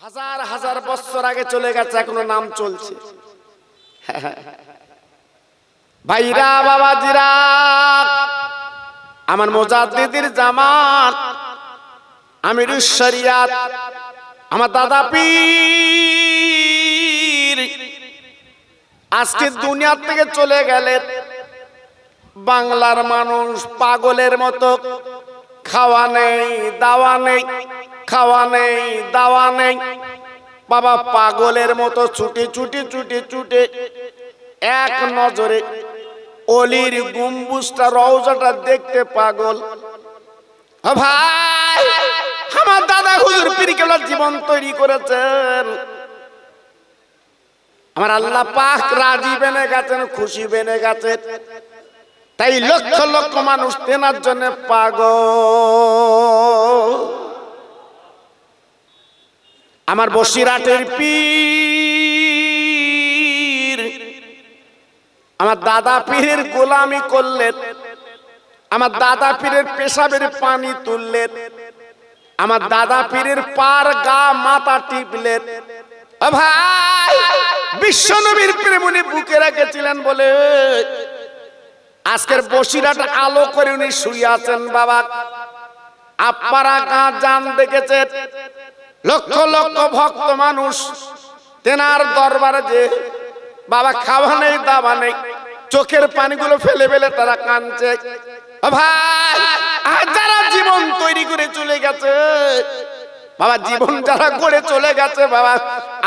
হাজার হাজার বছর আগে চলে গেছে, এখনো নাম চলছে। ভাইরা বাবাজিরা, আমার মুজাদ্দিদের জামাত আমিরুশ শরিয়াত আমার দাদা পীর আজকে দুনিয়া থেকে চলে গেলেন। বাংলার মানুষ পাগলের মতো, খাওয়া নেই দাওয়া নেই, খাওয়া নেই দাওয়া নেই, বাবা পাগলের মতো ছুটে ছুটে ছুটে ছুটে এক নজরে অলির গম্বুজটা রওজাটা দেখতে পাগল। ভাই, আমার দাদা হুজুর পীর কেবলা জীবন তৈরি করেছেন, আমার আল্লাহ পাক রাজি বেনে গেছেন, খুশি বেনে গেছেন, তাই লক্ষ লক্ষ মানুষ তেনার জন্য পাগল। আমার বসিরহাটের পীর আমার দাদা পীরের গোলামি করলেন, আমার দাদা পীরের পেশাবের পানি তুললেন, আমার দাদা পীরের পার গা মাথা টিপলেন। ভাই, বিশ্ব নবীর প্রেম উনি বুকে রেখেছিলেন বলে আজকের বসিরহাট আলো করে উনি শুয়ে আছেন। বাবা, আপনারা গাঁ জান দেখেছেন, লক্ষ লক্ষ ভক্ত মানুষ তেনার দরবারে যে বাবা খাওয়া নেই দাওয়া নেই, চোখের পানিগুলো ফেলে ফেলে তারা কাঁদছে। ভাই, যারা জীবন তৈরি করে চলে গেছে বাবা, জীবন যারা করে চলে গেছে বাবা,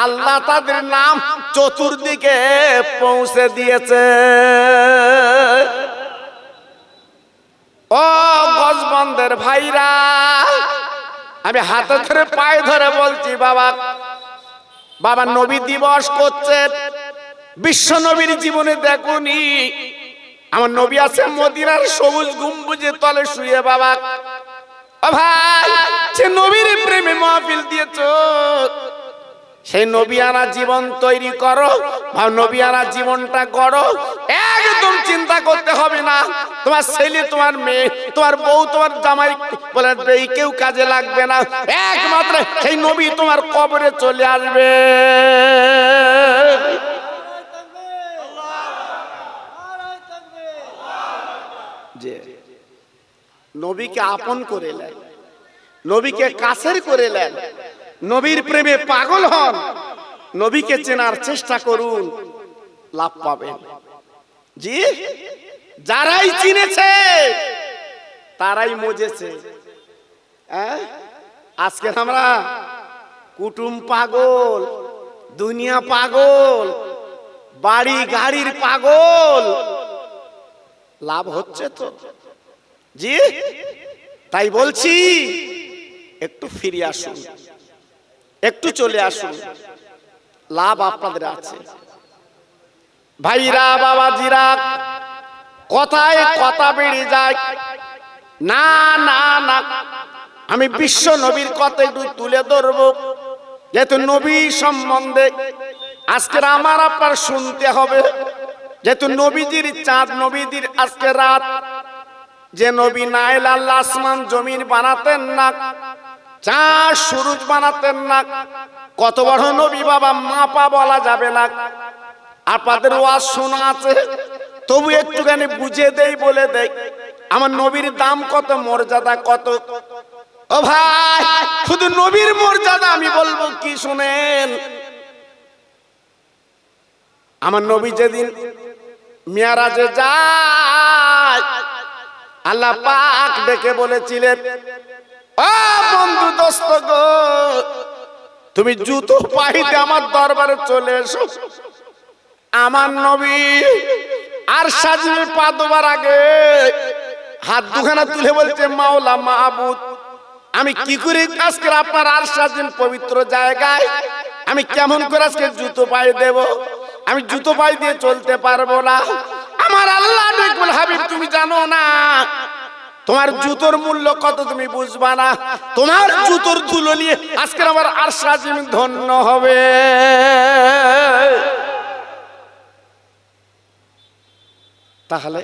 আল্লাহ তাদের নাম চতুর্দিকে পৌঁছে দিয়েছে। ও গজবন্দের ভাইরা, আমি হাতে ধরে পায়ে ধরে বলছি বাবা, বাবা নবী দিবস করছেন, বিশ্ব নবীর জীবনে দেখুনি আমার নবী আছে মদিনার সবুজ গম্বুজের তলে শুয়ে। বাবা ভাই, সে নবীর প্রেমে মাহফিল দিয়েছো, সেই নবিয়ানা জীবন তৈরি করো, নবিয়ানা জীবনটা গড়ো। একদম চিন্তা করতে হবে না তোমার ছেলে, তোমার মেয়ে, তোমার বউ, তোমার জামাই বলে কেউ কাজে লাগবে না, একমাত্র সেই নবী তোমার কবরে চলে আসবে। যে নবীকে আপন করে নেন, নবীকে কাছের করে নেন, নবীর প্রেমে পাগল হন, নবীকে চেনার চেষ্টা করুন, লাভ পাবেন। জি, যারাই চিনেছে তারাই মজেছে। আজকে আমরা কুটুম পাগল, দুনিয়া পাগল, বাড়ি গাড়ির পাগল, লাভ হচ্ছে তো? জি, তাই বলছি একটু ফিরে আসুন, একটু চলে আসুন, লাভ আপনাদের আছে। ভাইরা বাবাজিরা, কথায় কথা বেড়ে যায় না না না, আমি বিশ্ব নবীর কথা একটু তুলে ধরবো, যেহেতু নবী সম্বন্ধে আজকের আমার আপনার শুনতে হবে, যেহেতু নবীজির চাঁদ, নবীজির আজকে রাত। যে নবী নাইল আল্লাহ আসমান জমিন বানাতেন না, চাঁদ সূরজ বানাতেন না, কত বড় নবী বাবা, মাপা বলা যাবে না। আপনাদের ওয়াজ শোনা আছে, তবু একটুখানি বুঝে দেই, বলে দেই আমার নবীর দাম কত, মর্যাদা কত। ও ভাই, শুধু নবীর মর্যাদা আমি বলবো কি শুনেন। আমার নবী যেদিন মিরাজে যায়, আল্লাহ পাক ডেকে বলেছিলেন, ও বন্ধু দোস্ত গো, তুমি জুতো পাইতে আমার দরবারে চলে এসো। আমার নবী আর সাজিয়ে পা দেওয়ার আগে হাত দুখানা তুলে বলছে, মাওলা মাহবুদ, আমি কি করে আজকে আপনার আর সাজিন পবিত্র জায়গায় আমি কেমন করে আজকে জুতো পায়ে দেব? আমি জুতো পায়ে দিয়ে চলতে পারবো না। আমার আল্লাহ দেখুন, হাবিব তুমি জানো না তোমার জুতোর মূল্য কত, তুমি বুঝবা না, তোমার জুতোর ধুলো নিয়ে আজকে আমার আরশ আজিম ধন্য হবে। তাহলে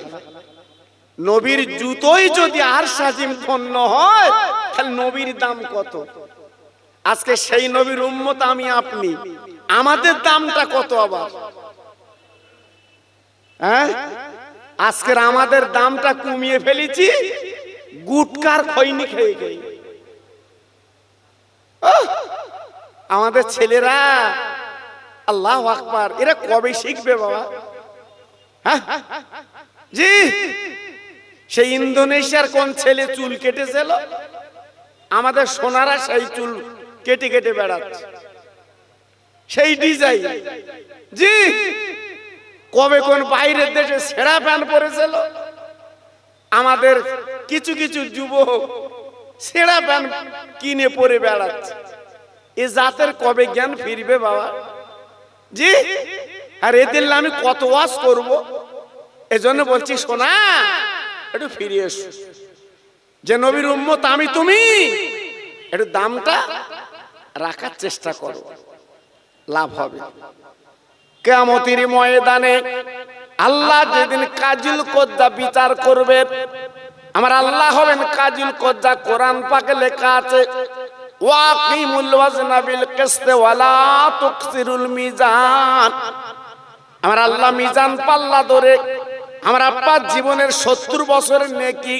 নবীর জুতোই যদি আরশ আজিম ধন্য হয়, তাহলে নবীর দাম কত? আজকে সেই নবীর উম্মত আমি আপনি, আমাদের দামটা কত আবার? হ্যাঁ, আজকের আমাদের দামটা কমিয়ে ফেলেছি গুটকার খৈনি খেয়ে খেয়ে। আমাদের ছেলেরা আল্লাহু আকবার, এরা কবে শিখবে বাবা? হ্যাঁ জি, সেই ইন্দোনেশিয়ার কোন ছেলে চুল কেটেছিল, আমাদের সোনারা সেই চুল কেটে কেটে বেড়াচ্ছে, সেই ডিজাইন। জি, কবে কোন বাইরের দেশে ছেঁড়া প্যান্ট পরেছিল, আমাদের কিছু কিছু যুবক ছেঁড়া প্যান্ট কিনে পরে বেড়াচ্ছে। এ জাতের কবে জ্ঞান ফিরবে বাবা? জি, আর এদের আমি কত ওয়াজ করব, এজন্য বলছি শোনা, একটু ফিরে এসো। যে নবীর উম্মত আমি তুমি, একটু দামটা রাখার চেষ্টা করো, লাভ হবে। কিয়ামতের ময়দানে আল্লাহ যেদিন কাজুল কোজ্জা বিচার করবেন, আমার আল্লাহ হবেন কাজুল কোজ্জা। কোরআন পাকে লেখা আছে, ওয়াকিমুল ওয়াজনা বিল কিসতি ওয়ালা তুকসিরুল মিজান। আমার আল্লাহ মিজান পাল্লা ধরে আমার আব্বার জীবনের 70 বছরের নেকি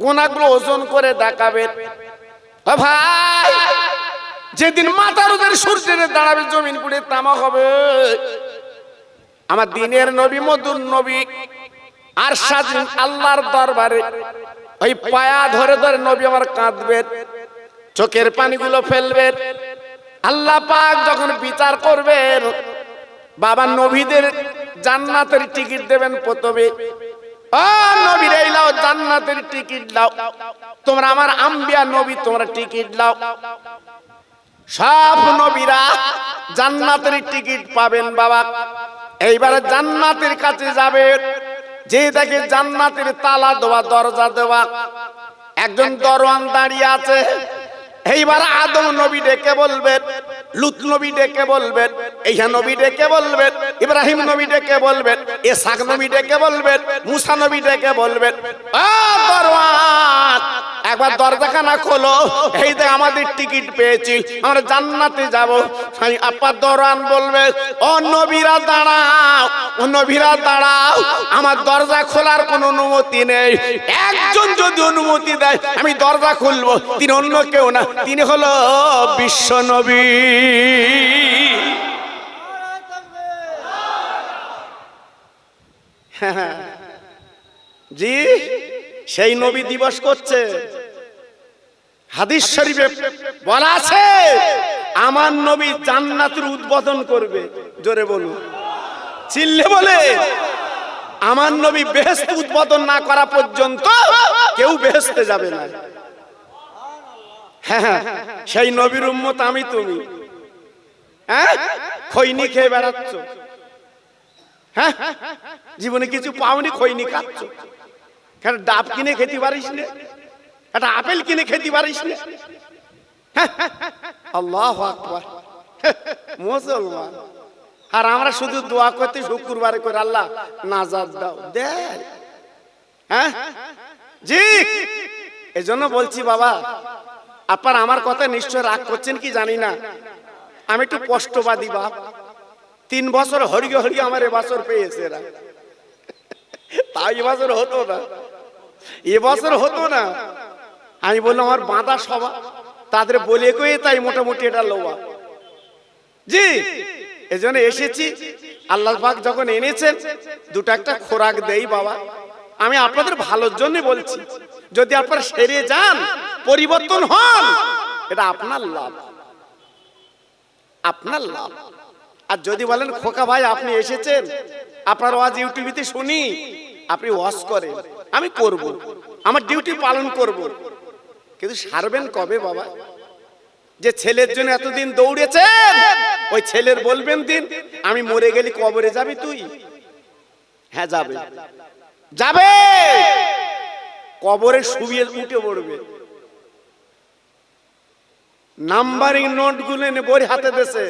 গুনাহগুলো ওজন করে দেখাবেন। ও ভাই, যেদিন মাথার উপরে সূর্যের দাঁড়াবে, জমিন পুড়ে তামা হবে, আমার দিনের নবী মধুর নবী আর সাজিন আল্লাহর দরবারে ওই পায়া ধরে ধরে নবী আমার কাঁদবেন, চোখের পানিগুলো ফেলবেন। আল্লাহ পাক যখন বিচার করবেন, বাবা নবীদের জান্নাতের টিকিট দেবেন প্রথমে। ও নবীর এই লাও জান্নাতের টিকিট দাও, তোমরা আমার আম্বিয়া নবী, তোমরা টিকিট দাও। সব নবীরা জান্নাতের টিকিট পাবেন বাবা। এইবারে জান্নাতের কাছে যাবে, যে দেখে জান্নাতের তালা দেওয়া, দরজা দেওয়া, একজন দরওয়ান দাঁড়িয়ে আছে। এইবার আদম নবী ডেকে বলবেন, লুত নবী ডেকে বলবেন, ঈসা নবী ডেকে বলবেন, ইব্রাহিম নবী ডেকে বলবেন, ইসহাক নবী ডেকে বলবেন, মুসা নবী ডেকে বলবেন, ও দরওয়ান একবার দরজাখানা খোলো, এই যে আমাদের টিকিট পেয়েছি, আমরা জান্নাতে যাব। আপনার দরওয়ান বলবে, ও নবীরা দাঁড়াও, ও নবীরা দাঁড়াও, আমার দরজা খোলার কোনো অনুমতি নেই। একজন যদি অনুমতি দেয় আমি দরজা খুলবো, তিনি অন্য কেউ না, তিনি হলো বিশ্ব নবী। জি, সেই নবী দিবস করছে। হাদিস শরীফে বলা আছে, আমার নবী জান্নাতের উদ্বোধন করবে। জোরে বলুন, চিল্লে বলে, আমার নবী বেহেশত উদ্বোধন না করা পর্যন্ত কেউ বেহেশতে যাবে না। হ্যাঁ, সেই নবীর উম্মত আমি তুমি। হ্যাঁ, খৈনি খেয়ে বেড়াচ্ছ, হ্যাঁ, জীবনে কিছু পাওনি, খৈনি খাচ্ছ। কেন ডাব কিনে খেতে পারিস না, একটা আপেল কিনে খেতে পারিস না? আল্লাহু আকবার, মুসলমান। আর আমরা শুধু দোয়া করতে শুক্রবারে করে, আল্লাহ নাজাত দাও, দেয়। হ্যাঁ জি, এজন্য বলছি বাবা, আপনার আমার কথা নিশ্চয় রাগ করছেন কি জানি না, আমি একটু কষ্টবাদী বাপ। 3 বছর হরিগে হরিগে আমার এবছর পেয়েছে এরা, তাই এবছর হতো না, এবছর হতো না। আমি বললাম আমার বাঁধা সভা, তাদের বলে কয়ে তাই মোটামুটি এটা লোয়া। জি, এজন্য এসেছি, আল্লাহ পাক যখন এনেছেন দুটো একটা খোরাক দেই বাবা। আমি আপনাদের ভালোর জন্য বলছি, যদি আপনারা সেরে যান, পরিবর্তন হন, এটা আপনার লাভ, আপনার লাভ। আর যদি বলেন খোকা ভাই আপনি এসেছেন, আপনার ওয়াজ ইউটিউবে শুনি, আপনি ওয়াজ করেন, আমি করব, আমার ডিউটি পালন করব, কিন্তু সারবেন কবে বাবা? যে ছেলের জন্য এতদিন দৌড়েছেন, ওই ছেলের বলবেন দিন আমি মরে গেলি কবরে যাবি তুই? হ্যাঁ যাবে, যাবে, কবরে শুয়ে উঠে পড়বে। নাম্বারিং নোট গুলো এনে বই হাতে দেশে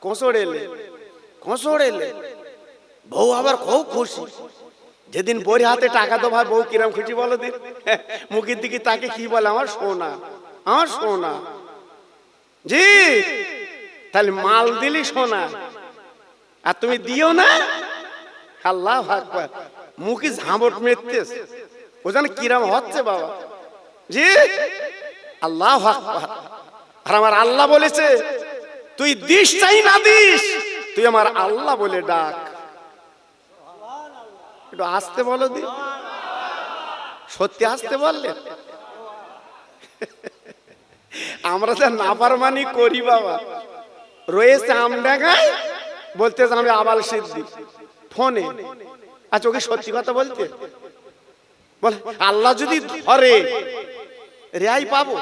কোঁচড় এলে বউ আবার খুব খুশি। যেদিন বই হাতে টাকা তো ভাই বউ কিরম খুশি বলো দিন, মুখের দিকে তাকে কি বলে, আমার সোনা, আমার সোনা। জি, তাহলে মাল দিলি সোনা আর তুমি দিও না। আল্লাহু আকবার, মুখে ঝাঁবট মেরতেছ, ও জানে কিরাম হচ্ছে বাবা। জি, আল্লাহু আকবার। আর আমার আল্লাহ বলেছে তুই দিস চাই না দিস, তুই আমার আল্লাহ বলে ডাক। একটু আসতে বলো দি, সত্যি আসতে বললে। আমরা তো নাফরমানি করি বাবা। রয়েছে আমডাঙ্গায়, বলতে আমি আবাল সিদ্ধি ফোনে। আচ্ছা ওকে সত্যি কথা বলতে বলে, আল্লাহ যদি ধরে রেহাই পাবো,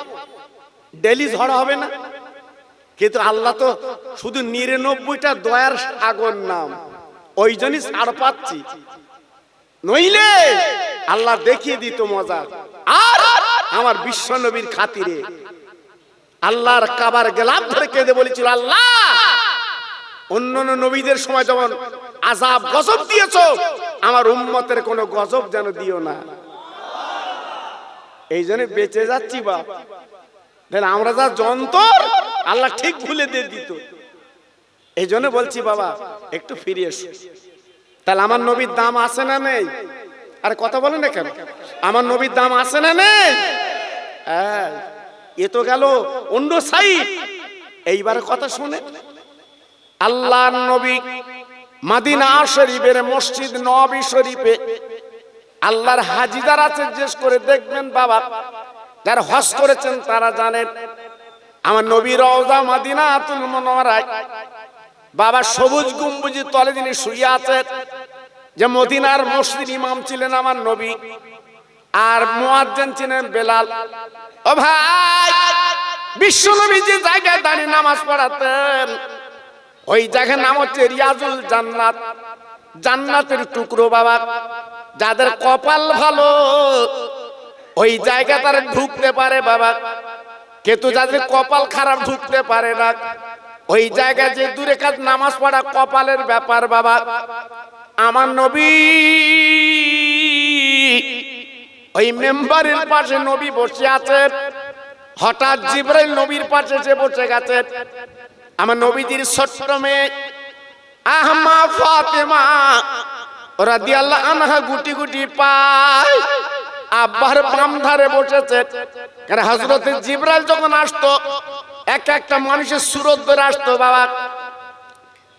ডেলি ঝড় হবে না। কিন্তু আল্লাহ তো শুধু ৯৯টা দয়ার সাগর নাম, ওই জন্যই ছাড় পাচ্ছি, নইলে আল্লাহ দেখিয়ে দিত মজা। আর আমার বিশ্ব নবীর খাতিরে আল্লাহর কাবার গেলাম ধরে কেঁদে বলেছিল, আল্লাহ অন্যান্য নবীদের সময় যেমন আযাব গজব দিয়েছো, আমার উম্মতের কোনো গজব যেন দিও না। এই জন্য বেঁচে যাচ্ছি বাপ। আমরা যা যন্তর আল্লাহ ঠিক ভুলে দিয়ে দিত। এই জন্য বলছি বাবা একটু ফিরে এসো। তাহলে আমার নবীর দাম আছে না নেই? আরে কথা বলেন না কেন? আমার নবীর দাম আছে না নেই? হ্যাঁ, এ তো গেল অন্য সাইড। এইবার কথা শুনে, আল্লাহর নবী মদিনা শরীফের মসজিদ নববী শরীফে আল্লাহর হাজী যারা আছে জিজ্ঞেস করে দেখবেন বাবা, যারা হজ করেছেন তারা জানেন আমার নবী রওজা মদিনাতুল মুনাওয়ারায় বাবা সবুজ গম্বুজের তলে যিনি শুয়ে আছেন, যে মদিনার মসজিদ ইমাম ছিলেন আমার নবী, আর মুয়াজ্জিন ছিলেন বেলাল। ও ভাই, বিশ্ব নবী যে জায়গায় দাঁড়িয়ে নামাজ পড়াতেন ওই জায়গার নাম হচ্ছে রিয়াজুল জান্নাত, জান্নাতের টুকরো বাবা। যাদের কপাল ভালো ওই জায়গা তারা ঢুকতে পারে বাবা, কিন্তু যাদের কপাল খারাপ ঢুকতে পারে না। ওই জায়গায় যে দূরে কাজ নামাজ পড়া কপালের ব্যাপার বাবা। আমার নবী ওই মেম্বারের পাশে নবী বসে আছেন, হঠাৎ জিবরাইল নবীর পাশে এসে বসে গেছে। আমার নবীজির ছোট্ট মেয়ে আহমা ফাতেমা রাদিয়াল্লাহু আনহা গুটি গুটি পায় আব্বার বাম ধারে বসেছে। কারণ হযরত জিবরাইল যখন আসতো এক একটা মানুষের সুরত ধরে আসতো বাবা।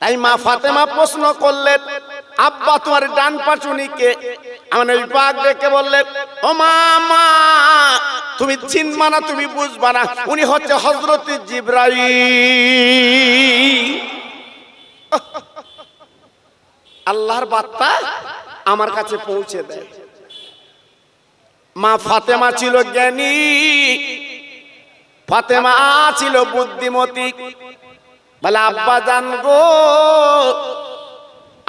তাই মা ফাতেমা প্রশ্ন করলেন, আব্বা তোমার ডান পাশে উনি কে? আমার নবী পাক ডেকে বললেন, ও মা, তুমি চিনবা না, তুমি বুঝবা না, উনি হচ্ছে হযরত জিবরাইল। আল্লাহর বার্তা আমার কাছে পৌঁছে দেয়। মা ফাতেমা ছিল জ্ঞানী, ফাতেমা ছিল বুদ্ধিমতী। বলে, আব্বা জান গো,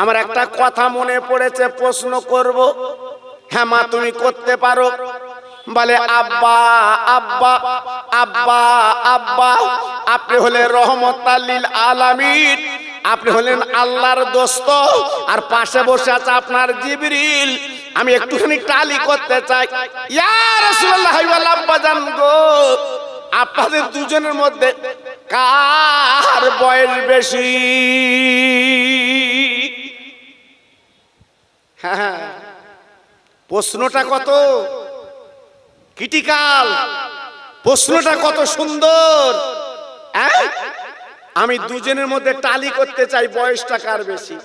আমার একটা কথা মনে পড়েছে, প্রশ্ন করব। হ্যাঁ মা, তুমি করতে পারো। বলে, আব্বা আব্বা আব্বা আব্বা, আপনি হলেন রহমতাল লিল আলামিন, আপনি হলেন আল্লাহর দোস্ত, আর পাশে বসে আছে আপনার জিবরিল। আমি একটুখানি টালি করতে চাই। ইয়া রাসূলুল্লাহ, আব্বা জান গো, আপনাদের দুজনের মধ্যে কার বয়স বেশি? হ্যাঁ, প্রশ্নটা কত ক্রিটিক্যাল, প্রশ্নটা কত সুন্দর। আমি দুজনের মধ্যে টালি করতে চাই, বয়সটা কার বেশি।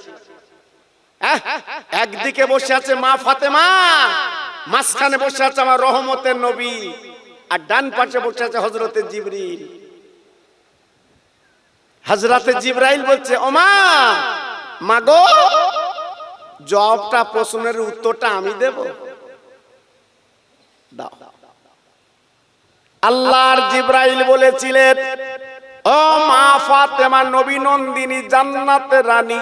একদিকে বসে আছে মা ফাতেমা, মাঝখানে বসে আছে আমার রহমতের নবী, আর ডান পাশে বসে আছে হযরতে জিবরিল। হযরতে জিবরাইল বলছে, ও মা গো, জবাবটা প্রশ্নের উত্তরটা আমি দেব? দাও। আল্লাহর জিবরাইল বলেছিলেন, ও মা ফাতেমা, নবী নন্দিনী, জান্নাতের রানী,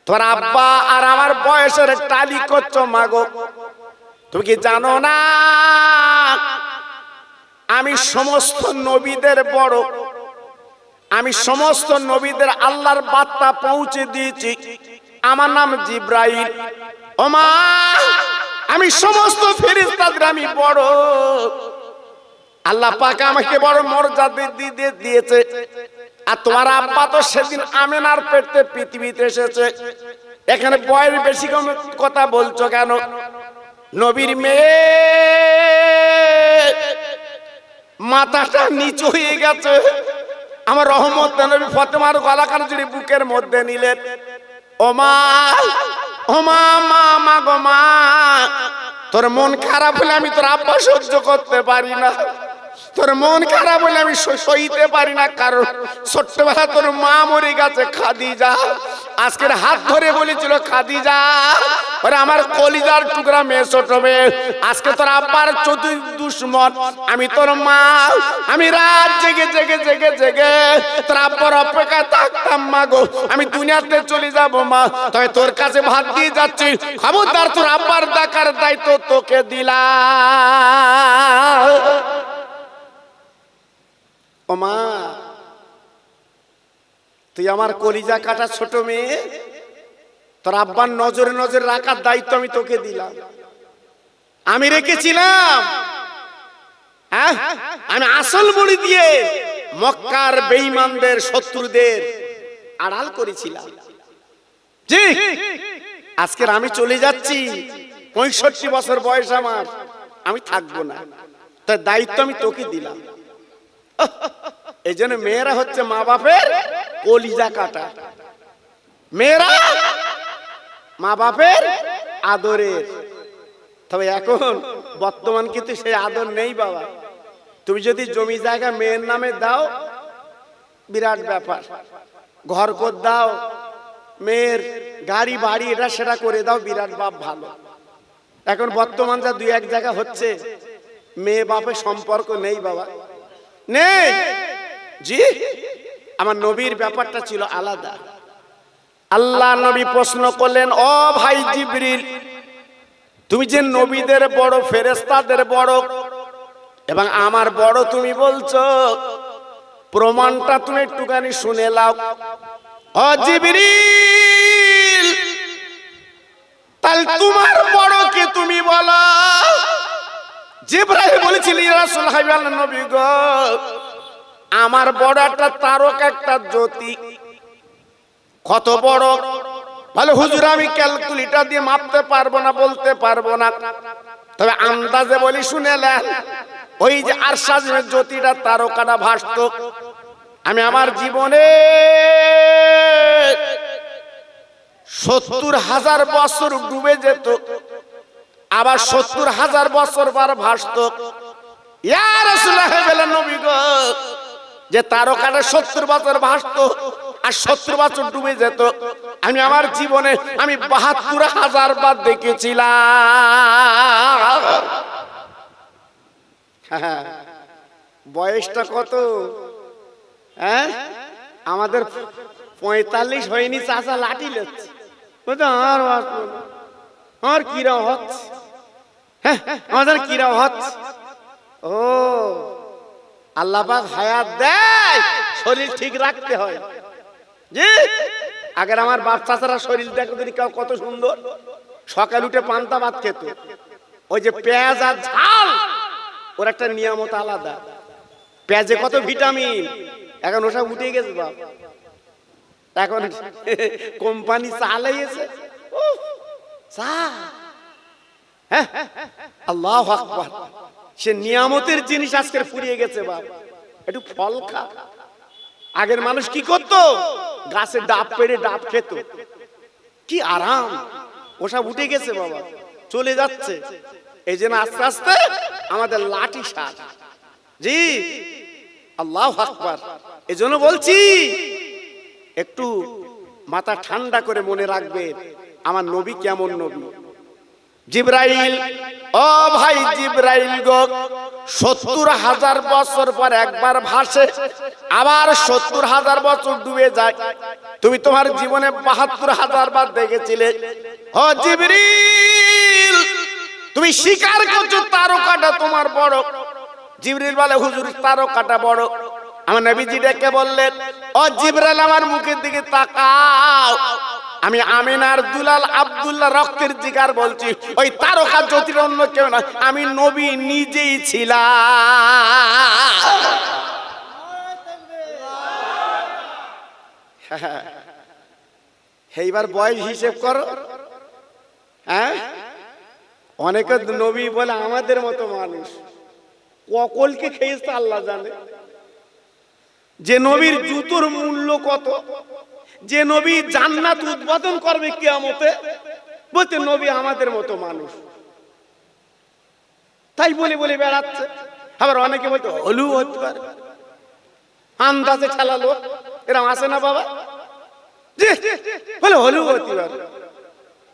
তোর আব্বা আর আমার বয়সের টালি করছো মা গো। তুমি কি জানো না আমি সমস্ত নবীদের বড়, আমি সমস্ত নবীদের আল্লাহর বার্তা পৌঁছে দিয়েছি, আমার নাম জিবরাইল। ও মা, আমি সমস্ত ফেরেশতাদের আমি বড়, আল্লাহ পাক আমাকে বড় মর্যাদা দিয়েছে। আর তোমার আব্বা তো সেদিন আমেনার পেটে পৃথিবীতে এসেছে। এখানে বয়ের বেশি কথা বলছো কেন? নবীর মেয়ে মাথাটা নিচু হয়ে গেছে। আমার রহমত নবী ফাতেমার গলা কান জুড়ে বুকের মধ্যে নিলেন। ও মা, ও মা, মা, মা গো মা, তোর মন খারাপ হলে আমি তোর আব্বা সহ্য করতে পারি না। তোর মন খারাপ হলে আমি সইতে পারি না, কারণ ছোট্টবেলা তোর মা মরে গেছে খাদিজা। আজকের হাত ধরে বলেছিল খাদিজা, ওরে আমার কলিজার টুকরা মেয়ে, ছোট মেয়ে, আজকে তোর আব্বার চতুর দুশ্মন আমি তোর মা। আমি রাত জেগে জেগে জেগে জেগে তোর আব্বার অপেক্ষায় থাকতাম মা গো। আমি দুনিয়াতে চলে যাব মা, তবে তোর কাছে ভাত দিয়ে যাচ্ছি, খবরদার তোর আব্বার দেখার দায়িত্ব তোকে দিলাম। ও মা, তুই আমার কলিজা কাটা ছোট মেয়ে, তোর আব্বার নজরে নজরে রাখার দায়িত্ব আমি তোকে দিলাম। আমি রেখেছিলাম, হ্যাঁ, আমি আসল বড়ি দিয়ে মক্কার বেঈমানদের শত্রুদের আড়াল করেছিলাম। জি, আজকের আমি চলে যাচ্ছি, 65 বছর বয়স আমার, আমি থাকবো না, তার দায়িত্ব আমি তোকে দিলাম। এই জন্য মেয়েরা হচ্ছে মা বাপের কলিজা কাটা। মেয়েরা মা বাপের আদরের। তবে এখন বর্তমান কিন্তু সেই আদর নেই বাবা। তুমি যদি জমি জায়গা মেয়ের নামে দাও, বিরাট ব্যাপার। ঘর কর দাও, মেয়ের গাড়ি বাড়ি এটা সেটা করে দাও, বিরাট বাপ ভালো। এখন বর্তমান যা 2-1 জায়গা হচ্ছে, মেয়ে বাপের সম্পর্ক নেই বাবা, নেই। জি, আমার নবীর ব্যাপারটা ছিল আলাদা। আল্লাহ নবী প্রশ্ন করলেন, ও ভাই জিবরিল, তুমি যে নবীদের বড়, ফেরেশতাদের বড় এবং আমার বড় তুমি বলছো, প্রমাণটা তুমি একটুখানি শুনে নাও। ও জিবরিল, তাহলে তোমার বড় কে তুমি বলো? জিবরাইল বলেছিল, ইয়া রাসূলুল্লাহ আল্লাহর নবী গো, আমার বড় একটা তারকা, একটা জ্যোতি। কত বড়? বলে হুজুর আমি ক্যালকুলেটর দিয়ে মাপতে পারবো না, বলতে পারবো না, তবে আন্দাজে বলি শুনে নেন। ওই যে আরশাজের জ্যোতিটা, তারকাটা ভাসত, আমি আমার জীবনে 70,000 বছর ডুবে যেত, আবার 70,000 বছর পর ভাসত। ইয়া রাসূলুল্লাহ বলেন, নবী গো, যে তারকাটা 70 বছর ভাসত আর 70 বছর ডুবে যেত, আমি আমার জীবনে আমি 72,000 বার দেখেছিলাম। বয়সটা কত? হ্যাঁ, আমাদের 45 হয়নি, চাচা লাঠি লেচ্ছে, আমার কিরা হচ্ছে, হ্যাঁ আমাদের কিরা হচ্ছে। ও আল্লাহ পাক হায়াত দেয়, শরীর ঠিক রাখতে হয়। জি, আগের আমার বাপ চাচারা শরীর দেখো কত সুন্দর, সকাল উঠে পান্তা ভাত খেত, ওই যে পেঁয়াজ আর ঝাল, ওর একটা নিয়ামত আলাদা। পেঁয়াজে কত ভিটামিন, এখন ওসব উঠে গেছে বাপ। এখন কোম্পানি চালাইছে চা, হ্যাঁ, আল্লাহু আকবার, সে নিয়ামতের জিনিস আজকের ফুরিয়ে গেছে বাপ। একটু ফল খা। আগের মানুষ কি করত? গাছে ডাব পেড়ে ডাব খেত, কি আরাম। ওসব উঠে গেছে বাবা, চলে যাচ্ছে। এই জন্য আস্তে আস্তে আমাদের লাঠি সাজ। জি, আল্লাহু আকবার। এই জন্য বলছি, একটু মাথা ঠান্ডা করে মনে রাখবে আমার নবী কেমন নবী। জিবরাইল, ও ভাই জিবরাইল গো, 70,000 বছর পর একবার ভাসে, আবার 70,000 বছর ডুবে যায়। তুমি তোমার জীবনে 72,000 বার দেখেছিলে। ও জিবরিল, তুমি স্বীকার করছো তারকাটা তোমার বড়। জিবরিল বলে, হুজুর তারকাটা বড়। আমার নবীজি ডেকে বললেন, ও জিবরাইল, আমার মুখের দিকে তাকাও, আমি আমিনার দুলাল আব্দুল্লাহ রক্তের জিগার বলছি, ওই তারকা জ্যোতির অন্য কেউ না, আমি নবী নিজেই ছিলাম। এইবার বয়স হিসেব করো। হ্যাঁ, অনেকে নবী বলে আমাদের মতো মানুষ, ককলকে খেয়েছে আল্লাহ জানে। যে নবীর জুতোর মূল্য কত, যে নবী জান্নাত উদ্বোধন করবে কিয়ামতে, বলতে নবী আমাদের মতো মানুষ, তাই বলে বলে বেড়াচ্ছে। আবার অনেকে বলতে হলু হতে পারে, আন্দাজে ঠেলালো, এরকম আসে না বাবা? বলে হলু হতে পারে,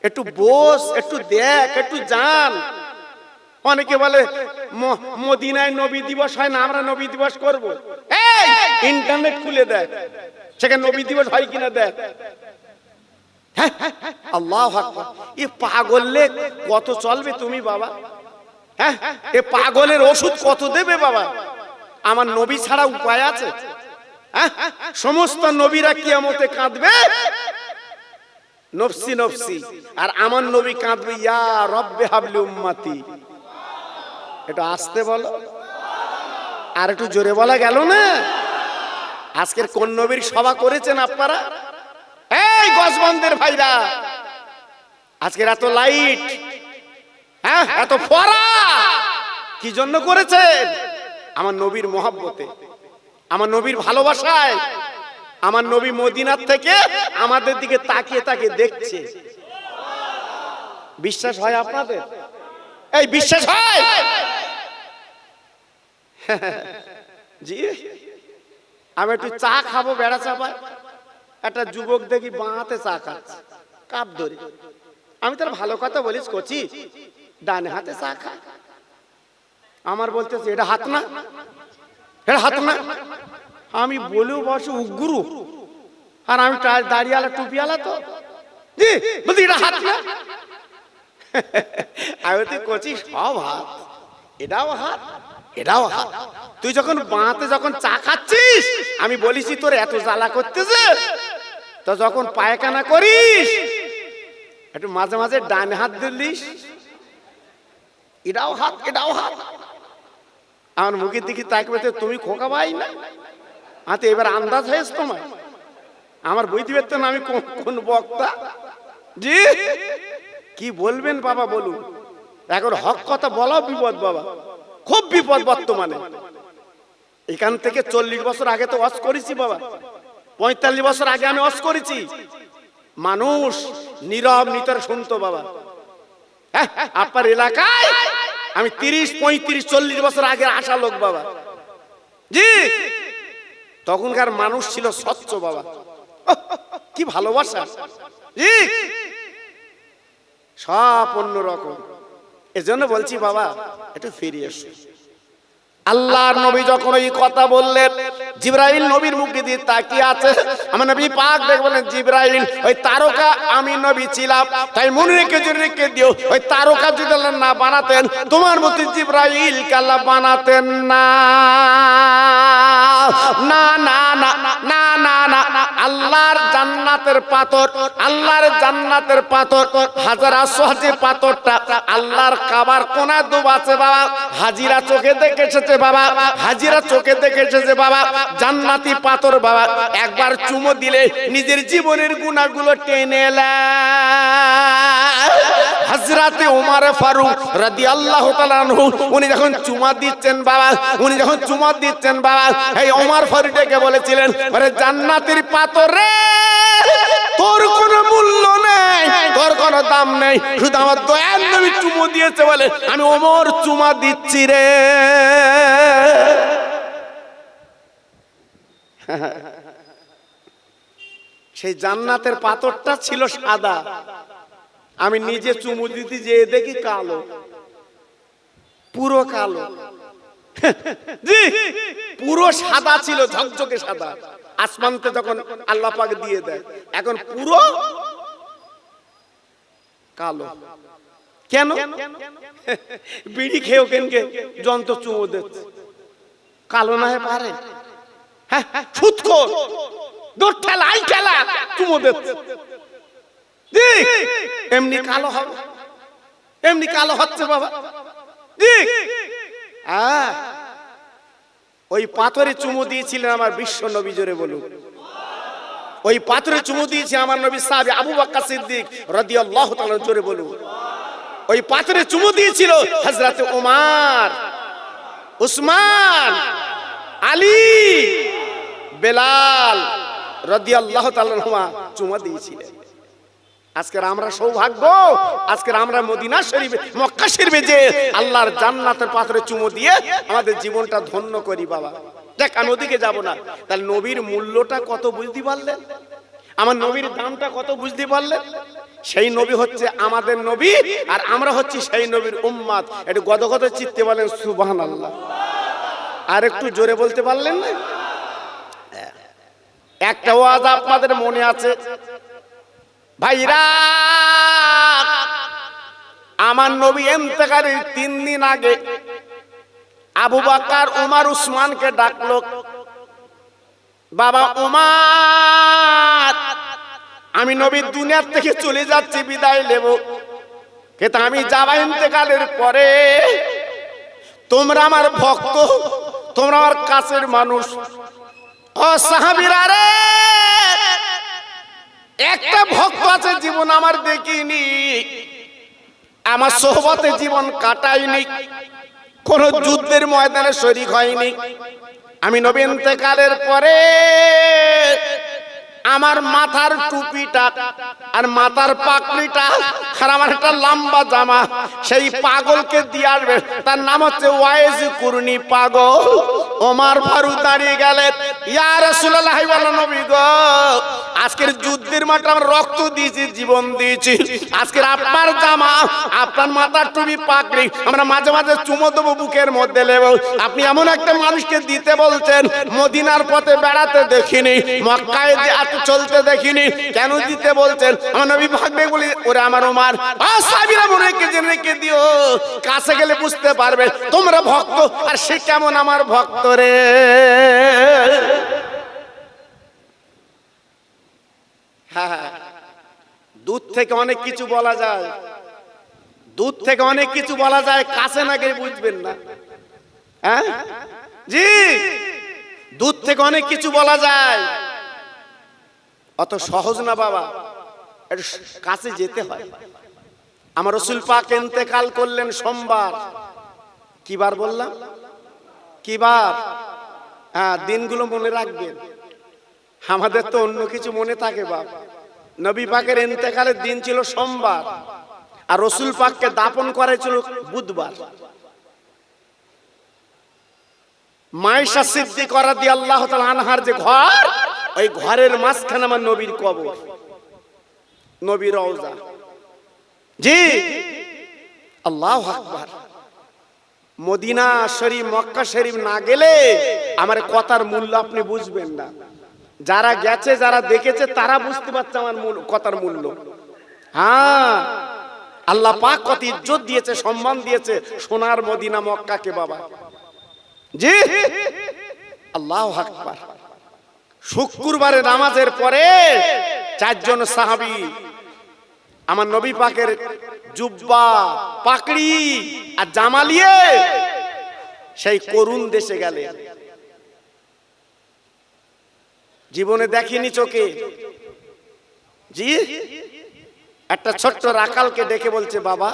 একটু বস, একটু দেখ, একটু জান। অনেকে বলে মদিনায় নবী দিবস হয় না, আমরা নবী দিবস করব। এই ইন্টারনেট খুলে দেখ, সেখানে নবী দিবস হয় কিনা দেখ। আল্লাহু আকবার। এ পাগলে কত চলবে তুমি বাবা? হ্যাঁ, এ পাগলের ওষুধ কত দেবে বাবা? আমার নবী ছাড়া উপায় আছে? হ্যাঁ, সমস্ত নবীরা কিয়ামতে কাঁদবে নফসি নফসি, আর আমার নবী কাঁদবে ইয়া রব্বে হাবলি উম্মতি। একটু আস্তে বলো, আর একটু জোরে বলা গেল না? আজকের কোন নবীর সভা করেছেন আপনারা? এই গজবন্দের ভাইরা, আজকের এত লাইট, হ্যাঁ, এত ফরা কি জন্য করেছেন? আমার নবীর মহব্বতে, আমার নবীর ভালোবাসায়। আমার নবী মদিনার থেকে আমাদের দিকে তাকিয়ে তাকিয়ে দেখছে। বিশ্বাস হয় আপনাদের? এই বিশ্বাস হয়? জি, আমি একটু চা খাবো বেড়া চাপায়, একটা যুবক দেখি বাঁ হাতে চা খাচ্ছে, কাপ ধরে। আমি তার ভালো কথা বলিস কচি, ডান হাতে চা খা। আমার বলতেছে এটা হাত না, এটা হাত না। আমি বলেও বসে উগ্রু, আর আমি দাড়িওয়ালা টুপিওয়ালা, তো জি বলছি এটা হাত না। আমি তুই কচি সব হাত, এটাও হাত, এটাও হাত। তুই যখন বাঁতে যখন চা খাচ্ছিস, আমি বলিছি তোর এত জ্বালা করতেছে, তো যখন পায়খানা করিস একটু মাঝে মাঝে ডান হাত দিলিস, এটাও হাত, এটাও হাত। আমার মুখের দিকে তাকবে, তুমি খোকা ভাই না হাতে। এবার আন্দাজ হয়েছে তোমার? আমার বই দিবে তো না আমি কোন বক্তা। জি, কি বলবেন বাবা বলুন? এখন হক কথা বলাও বিপদ বাবা, খুব বিপদ বর্তমানে। এখান থেকে 40 বছর আগে তো ওয়াজ করেছি বাবা, 45 বছর আগে আমি ওয়াজ করেছি। মানুষ নীরব নিতর শুনতো বাবা। হ্যাঁ, আপনার এলাকায় আমি 30, 35, 40 বছর আগে আসা লোক বাবা। জি, তখনকার মানুষ ছিল স্বচ্ছ বাবা, কি ভালোবাসা। জি, সব অন্য রকম। এজন্য বলছি বাবা একটু ফিরে এসো। আল্লাহর নবী যখন এই কথা বললেন, জিবরাইল নবীর মুখ দিয়ে তাকিয়ে আছে। আমার নবী পাক দেখে বলেন, জিবরাইল ওই তারকা আমি নবী ছিলাম, তাই মনে রেখে দিও, ওই তারকা যদি আল্লাহ না বানাতেন, তোমার মতো জিবরাইল কে আল্লাহ বানাতেন না। না না না না না না, আল্লাহর জান্নাতের পাথর, আল্লাহর জান্নাতের পাথর, হাজার আসওয়াজে পাথরটা আল্লাহর কাবার কোনা দুব আছে বাবা। হাজিরা চোখে দেখেছে বাবা, হাজিরা চোখে দেখেছে বাবা, জান্নাতি পাথর বাবা। একবার চুমো দিলে নিজের জীবনের গুনাহগুলো টেনে নেয়। হযরতে ওমর ফারুক রাদিয়াল্লাহু তাআলা আনহু উনি যখন চুমা দিচ্ছেন বাবা, উনি যখন চুমা দিচ্ছেন বাবা, এই ওমর ফারুককে বলেছিলেন, আরে জান্নাতের পাথর রে, তোর কোনো মূল্য নেই, তোর কোনো দাম নেই, শুধু আমার দয়ার নবী চুমো দিয়েছে বলে আমি ওমর চুমা দিচ্ছি রে। সেই জান্নাতের পাথরটা ছিল সাদা, আমি নিজে চুমু দিতে যেয়ে দেখি কালো, পুরো কালো। জি, পুরো সাদা ছিল, ঝকঝকে সাদা। আসমানতে যখন আল্লাহ পাক দিয়ে দেয়, এখন পুরো কালো। কেন? বিড়ি খেয়েও কেনকে যন্ত্র চুমো দিচ্ছে, কালো না হয়ে পারে? হ্যাঁ, সুদখোর, দোর ঠেলা, আই ঠেলা চুমো দিচ্ছে। জি এমনি কালো হবে, এমনি কালো হচ্ছে বাবা। জি ওই পাথরে চুমু দিয়েছিলেন আমার বিশ্ব নবী, জোরে বলুন। ওই পাথরে চুমু দিয়েছে আমার নবী সাহাবী আবু বকর সিদ্দিক রাদিয়াল্লাহু তাআলা, জোরে বলুন। ওই পাথরে চুমু দিয়েছিল হযরত ওমর, উসমান, আলী, বেলাল রাদিয়াল্লাহু তাআলা চুমু দিয়েছিলেন। আজকের আমরা সৌভাগ্য, আজকের আমরা মদিনা শরীফে, মক্কা শরীফে যে আল্লাহর জান্নাতের পাথরে চুমু দিয়ে আমাদের জীবনটা ধন্য করি বাবা। দেখ আমি ওদিকে যাব না, তাহলে নবীর মূল্যটা কত বুঝতে পারলেন? আমার নবীর দামটা কত বুঝতে পারলেন? সেই নবী হচ্ছে আমাদের নবী, আর আমরা হচ্ছি সেই নবীর উম্মত। একটু গদগদ চিত্তে বলেন সুবহানাল্লাহ। আর একটু জোরে বলতে পারলেন না? একটা ওয়াজ আপনাদের মনে আছে ভাইরা, আমার নবী ইন্তেকালের 3 দিন আগে আবু বকর, উমর, উসমানকে ডাকলো, বাবা উমর আমি নবীর দুনিয়ার থেকে চলে যাচ্ছি, বিদায় নেব, কিন্তু আমি যাবা ইন্তেকালের পরে তোমরা আমার ভক্ত, তোমরা আমার কাছের মানুষ। ও সাহাবীরা রে, একটা ভক্ত আছে জীবন আমার দেখিনি, আমার সোহবতে জীবন কাটাইনি, কোন যুদ্ধের ময়দানে শরীক হয়নি। আমি নবী ইন্তেকালের পরে আমার মাথার টুপিটা আর মাথার পাগড়িটা আর আমার একটা লম্বা জামা সেই পাগলকে দিয়ে আসবে, তার নাম হচ্ছে ওয়াইজ কুরনি পাগল। ওমর ফারুক দাঁড়িয়ে গেলেন, ইয়া রাসূলুল্লাহ, বলো নবী গো, আজকের যুদ্ধের মাঠে আমরা রক্ত দিয়েছি, জীবন দিয়েছি, আজকের আপনার জামা, আপনার মাথার টুপি, পাগড়ি আমরা মাঝে মাঝে চুমো দেবো, বুকের মধ্যে নেব। আপনি এমন একটা মানুষকে দিতে বলছেন, মদিনার পথে বেড়াতে দেখিনি, মক্কায় চলতে দেখিনি, কেন দিতে বলছেন? আমার নবী ভাগবে বলি, ওরে আমার ওমর, সাহাবীরা মনে রেখে দিও, কাছে গেলে বুঝতে পারবে তোমরা ভক্ত আর সে কেমন আমার ভক্ত রে। হ্যাঁ, দূর থেকে অনেক কিছু বলা যায়, দূর থেকে অনেক কিছু বলা যায়, কাছে না গেলে বুঝবেন না। হ্যাঁ জি, দূর থেকে অনেক কিছু বলা যায়, অত সহজ না বাবা, একটু কাছে যেতে হয়। আমার রাসূল পাক ইন্তেকাল করলেন সোমবার। কি বার বললাম? কি বার? হ্যাঁ, দিনগুলো মনে রাখবেন, আমাদের তো অন্য কিছু মনে থাকে বাপ। নবী পাকের ইন্তেকালের দিন ছিল সোমবার, আর রাসূল পাককে দাফন করেছিল বুধবার। মায়েশা সিদ্দিকা রাদিয়াল্লাহু তাআলা আনহার যে ঘর, ওই ঘরের মাঝখানে আমার নবীর কবর, নবীর রওজা। জি আল্লাহু আকবার। মদিনা শরীফ, মক্কা শরীফ না গেলে আমার কথার মূল্য আপনি বুঝবেন না। যারা গেছে, যারা দেখেছে, তারা বুঝতে পারছে আমার কথার মূল্য। হ্যাঁ, আল্লাহ পাক কত ইজ্জত দিয়েছে, সম্মান দিয়েছে সোনার মদিনা মক্কাকে বাবা। জি আল্লাহু আকবার। শুক্রবারে নামাজের পরে 4 জন সাহাবী আমার নবী পাকের জুব্বা, পাকড়ি আর জামালিয়ে সেই করুণ দেশে গেলে, জীবনে দেখিনি চোখে। জি একটা ছোট্ট রাখালকে ডেকে বলছে, বাবা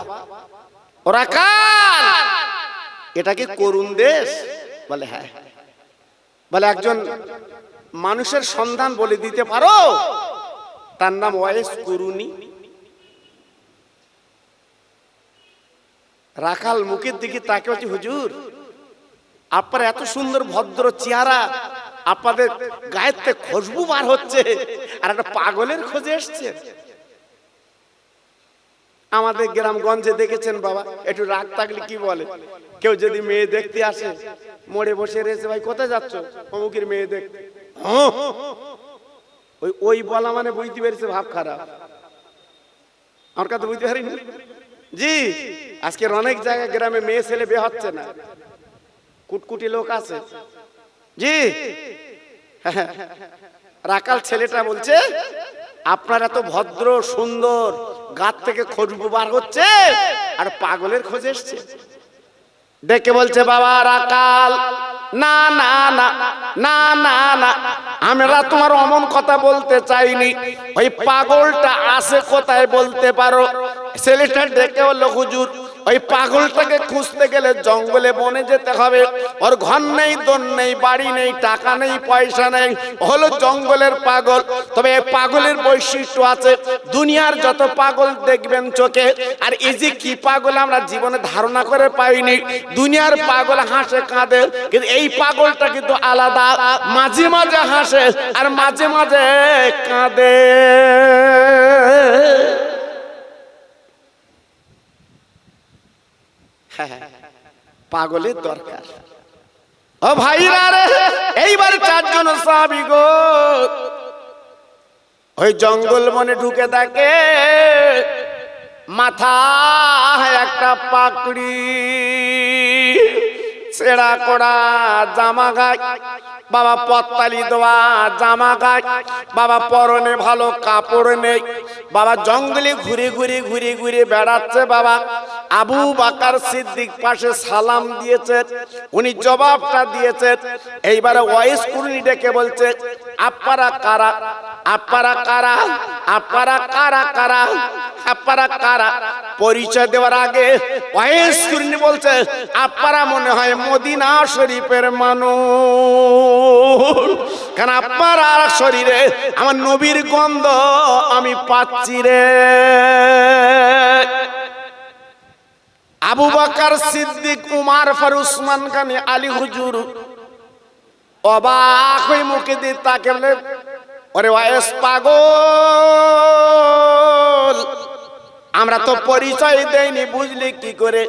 ও রাখাল, এটা কি করুণ দেশ? বলে হ্যাঁ। বলে একজন মানুষের সন্ধান বলে দিতে পারো? তার নাম ওয়াইস কুরুনি। রাখাল মুখের দিকে তাকে বলছে, হুজুর আপনার এত সুন্দর ভদ্র চেহারা, আপনাদের গায়ের থেকে খুশবু বার হচ্ছে, আর একটা পাগলের খোঁজে এসছে। আমাদের গ্রামগঞ্জে দেখেছেন বাবা, একটু রাগ থাকলে কি বলে, কেউ যদি মেয়ে দেখতে আসে, মোড়ে বসে রয়েছে, ভাই কোথায় যাচ্ছ? অমুকের মেয়ে দেখতে। ওই বলা মানে বুঝতে পেরেছে ভাব খারাপ, আমার কথা বুঝতে পারিনি। জি আজকের অনেক জায়গায় গ্রামে মেয়ে ছেলে বিয়ে হচ্ছে না, কুটকুটি লোক আছে। জি রাখাল ছেলেটা বলছে, আপনারা তো ভদ্র সুন্দর, গাত থেকে খুশবু বার হচ্ছে, আর পাগলের খোঁজ এসছে। ডেকে বলছে বাবা রাকাল, না না না না না না, আমরা তোমার অমন কথা বলতে চাইনি, ওই পাগলটা আছে কোথায় বলতে পারো? ছেলেটা ডেকে বলল হুজুর, ওই পাগলটাকে খুঁজতে গেলে জঙ্গলে বনে যেতে হবে। ওর ঘর নেই, দোর নেই, বাড়ি নেই, টাকা নেই, পয়সা নেই, হলো জঙ্গলের পাগল। তবে এই পাগলের বৈশিষ্ট্য আছে, দুনিয়ার যত পাগল দেখবেন চোখে, আর এই যে কি পাগল আমরা জীবনে ধারণা করে পাইনি। দুনিয়ার পাগল হাসে কাঁদে, কিন্তু এই পাগলটা কিন্তু আলাদা, মাঝে মাঝে হাসে আর মাঝে মাঝে কাঁদে। পাগলের দরকার। ও ভাইরা রে, এইবার চারজন সাহাবী গো ওই জঙ্গল বনে ঢুকে থাকে, মাথায় একটা পাকড়ি, ছেঁড়া কড়া জামা গায়, বাবা পত্তালি দেওয়া জামা গায়, বাবা পরনে ভালো কাপড় নেই, বাবা জঙ্গলে ঘুরে ঘুরে ঘুরে ঘুরে বেড়াচ্ছে। বাবা আবু বকর সিদ্দিক পাশে সালাম দিয়েছেন, উনি জবাবটা দিয়েছেন। এইবারে ওয়াইস কুরনি ডেকে বলছে আপনারা কারা, আপনারা কারা, আপনারা কারা কারা, আপনারা কারা? পরিচয় দেওয়ার আগে ওয়াইস কুরনি বলছে আপনারা মনে হয় মদিনা শরীফের মানুষ, কারণ আপনার শরীরে আমার নবীর গন্ধ আমি পাচ্ছি রে। আবু বকর সিদ্দিক, উমর, ফারুক, উসমান গনি, আলী হুজুর অবাক হয়ে মুখে দিয়ে তাকে বলে ওরে ওয়াইস পাগল, আমরা তো পরিচয় দেইনি, বুঝলি কি করে?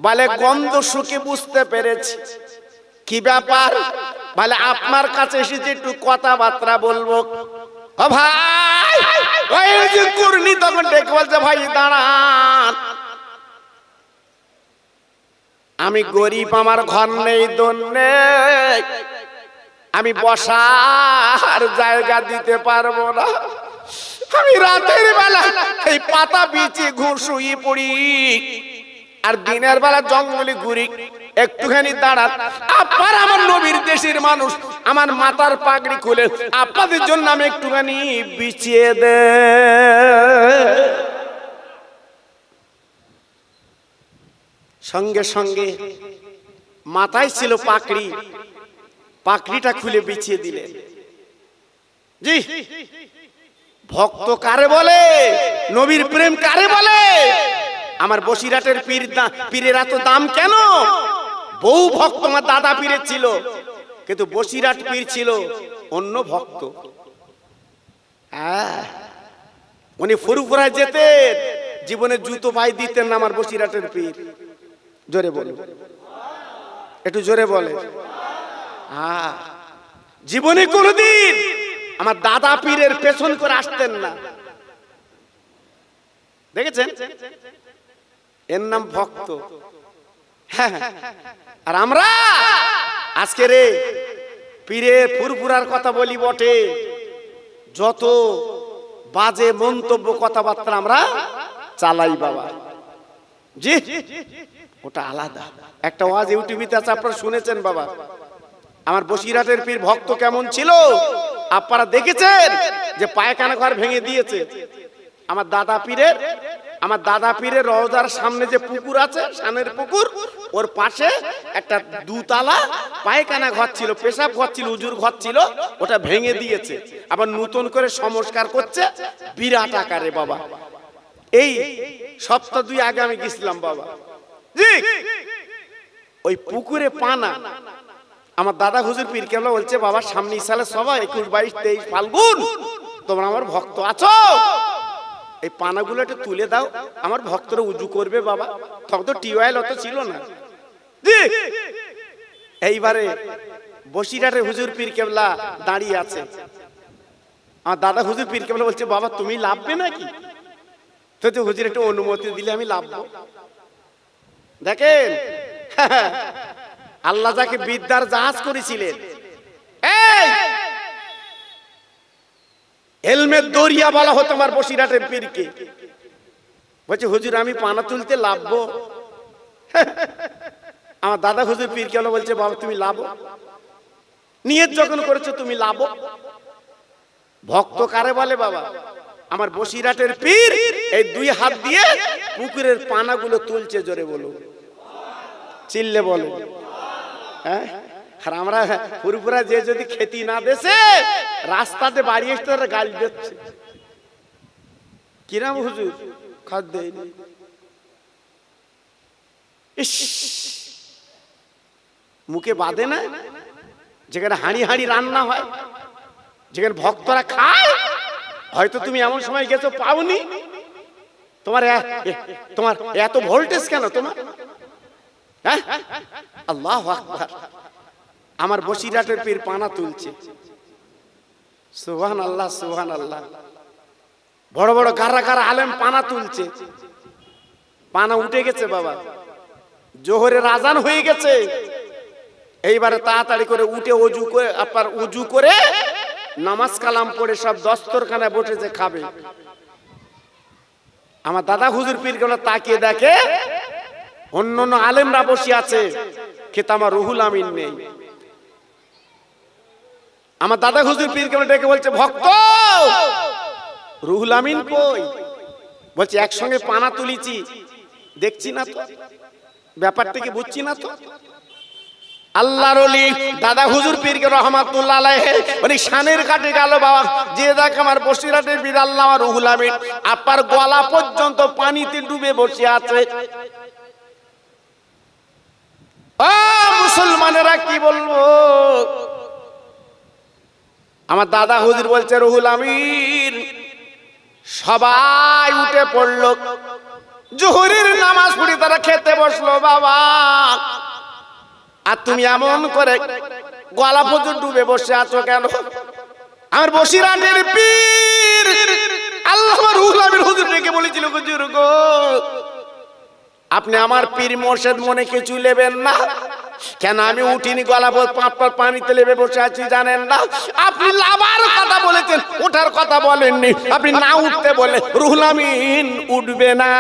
বলে গন্ধ শুকে বুঝতে পেরেছি। কি ব্যাপার? বলে আপনার কাছে এসেছি একটু কথাবার্তা বলবো। ও ভাই, ওই যে কুরনি তখন ডেকে বলছে ভাই দাঁড়ান, আমি গরিব, আমার ঘর নেই, দোর নেই, আমি বসার জায়গা দিতে পারবো না, আমি রাতের বেলা এই পাতা বিছিয়ে শুয়ে পড়ি, আর দিনের বেলা জঙ্গলে ঘুরি, একটুখানি দাঁড়ান, আপনার আমার নবীর দেশের মানুষ, আমার মাথার পাগড়ি খুলে আপনাদের জন্য আমি একটুখানি বিছিয়ে দে। সঙ্গে সঙ্গে মাথায় ছিল পাগড়ি, পাগড়িটা খুলে বিছিয়ে দিলেন। জি, ভক্ত কারে বলে? নবীর প্রেম কারে বলে? আমার বসিরহাটের পীরের এত দাম কেন? বহু ভক্ত আমার দাদা পীরের ছিল, কিন্তু বসিরহাট পীর ছিল অন্য ভক্ত। উনি ফুরফুরায় যেতেন, জীবনে জুতো পায়ে দিতেন না আমার বসিরহাটের পীর। জোরে বলে, একটু জোরে বলে। জীবনে কোনদিন আমার দাদা পীরের পেছন করে আসতেন না, দেখেছেন? এর নাম ভক্ত। আর আমরা আজকে রে পীরের ফুরফুরার কথা বলি বটে, যত বাজে মন্তব্য কথাবার্তা আমরা চালাই বাবা। জি, ওটা আলাদা একটা ওয়াজ ইউটিউবে আছে, আপনারা শুনেছেন বাবা। আমার বসিরহাটের পীর ভক্ত কেমন ছিল আপনারা দেখেছেন, যে পায়খানা ঘর ভেঙে দিয়েছে। আমার দাদা পীরের রওজার সামনে যে পুকুর আছে, সানের পুকুর, ওর পাশে একটা দুতলা পায়খানা ঘর ছিল, পেশাব ঘর ছিল, উজুর ঘর ছিল, ওটা ভেঙে দিয়েছে, আবার নতুন করে সংস্কার করছে বিরাট আকারে বাবা। এই সপ্তাহ দুই আগে আমি গেছিলাম বাবা। জি, ওই পুকুরে পানা, আমার দাদা হুজুর পীর কেবলা বলছে বাবা সামনে সালে সবাই 21, 22, 23 ফাল্গুন তোমরা আমার ভক্ত আছো, এই পানাগুলো একটু তুলে দাও, আমার ভক্তরা উজু করবে বাবা। তখন তো টিউবওয়েল অত ছিল না। জি, এইবারে বসিরহাটের হুজুর পীর কেবলা দাঁড়িয়ে আছে, আমার দাদা হুজুর পীর কেবলা বলছে বাবা তুমি লাভবে নাকি? তো হুজুর একটু অনুমতি দিলে আমি লাভবো। দেখেন আল্লাহ যাকে বিদ্যার জাহাজ করেছিলেন, এই এলমের দরিয়া বলা হতো আমার বসিরহাটের পীরকে। বলছে হুজুর আমি পানা তুলতে লাভবো? আমার দাদা হুজুর পীর কেন বলছে বাবা তুমি লাভো, নিয়ত যখন করেছো তুমি লাভো। ভক্ত কারে বলে বাবা? আমার বসিরহাটের পীর এই দুই হাত দিয়ে পুকুরের পানাগুলো তুলছে, জোরে বলো, চিল্লে বলো। হ্যাঁ, আর আমরা পুরপুরা যে যদি খেতি না দেছে রাস্তাতে বাড়ি এসে তারা গালি দিচ্ছে, কিরাম হুজুর খাদ্য দেয়নি। মুখে বাঁধে না? যেখানে হাঁড়ি হাঁড়ি রান্না হয়, যেখানে ভক্তরা খায়, হয়তো তুমি এমন সময় গেছো পাওনি। তোমার এত ভোল্টেজ কেন তোমার? হ্যাঁ, আল্লাহু আকবার। আমার বসিরহাটের পীর পানা তুলছে, সুবহানাল্লাহ সুবহানাল্লাহ। বড় বড় গারা গারা আলেম পানা তুলছে, পানা উঠে গেছে বাবা, জোহরের আজান হয়ে গেছে। এইবারে তাড়াতাড়ি করে উঠে ওযু করে আপনার উযু করে নামাজ কালাম পড়ে সব দস্তরখানায় বসেছে খাবে। আমার দাদা হুজুর পীর গুলো তাকিয়ে দেখে অন্য অন্য আলেমরা বসে আছে, কিন্তু আমার রুহুল আমিন নেই। আমার দাদা হুজুর পীর গুলো ডেকে বলছে ভক্ত রুহুল আমিন কই? বলছে একসঙ্গে পানা তুলিছি, দেখছি না তো, ব্যাপারটা কি বুঝছি না তো। আল্লাহর ওলি দাদা হুজুর পীর রহমাতুল্লাহ আলাইহি উনি শানের কাটে গেল বাবা। যে দেখ আমার বসিরহাটের পীর আল্লামা রুহুল আমিন আপনার গলা পর্যন্ত পানিতে ডুবে বসে আছে। ও মুসলমানেরা কি বলবো, আমার দাদা হুজুর বলছে রুহুল আমিন। সবাই উঠে পড়লো, জোহরের নামাজ পড়ে তারা খেতে বসলো বাবা। আর তুমি এমন করে গলা পর্যন্ত ডুবে বসে আছো কেন? আমার বসিরহাটের পীর আল্লামা রুহুল আমিন হুজুর ডেকে বলেছিল হুজুর গো আপনি আমার পীর মোর্শেদ মনে কিছু নেবেন না কেন? আমি উঠিনি, গলা পাঁপড় পানিতে লেবে বসে আছি জানেন না? আপনি লাভার কথা বলেছেন, ওঠার কথা বলেননি। আপনি না উঠতে বলে রুহুল আমিন উঠবে না।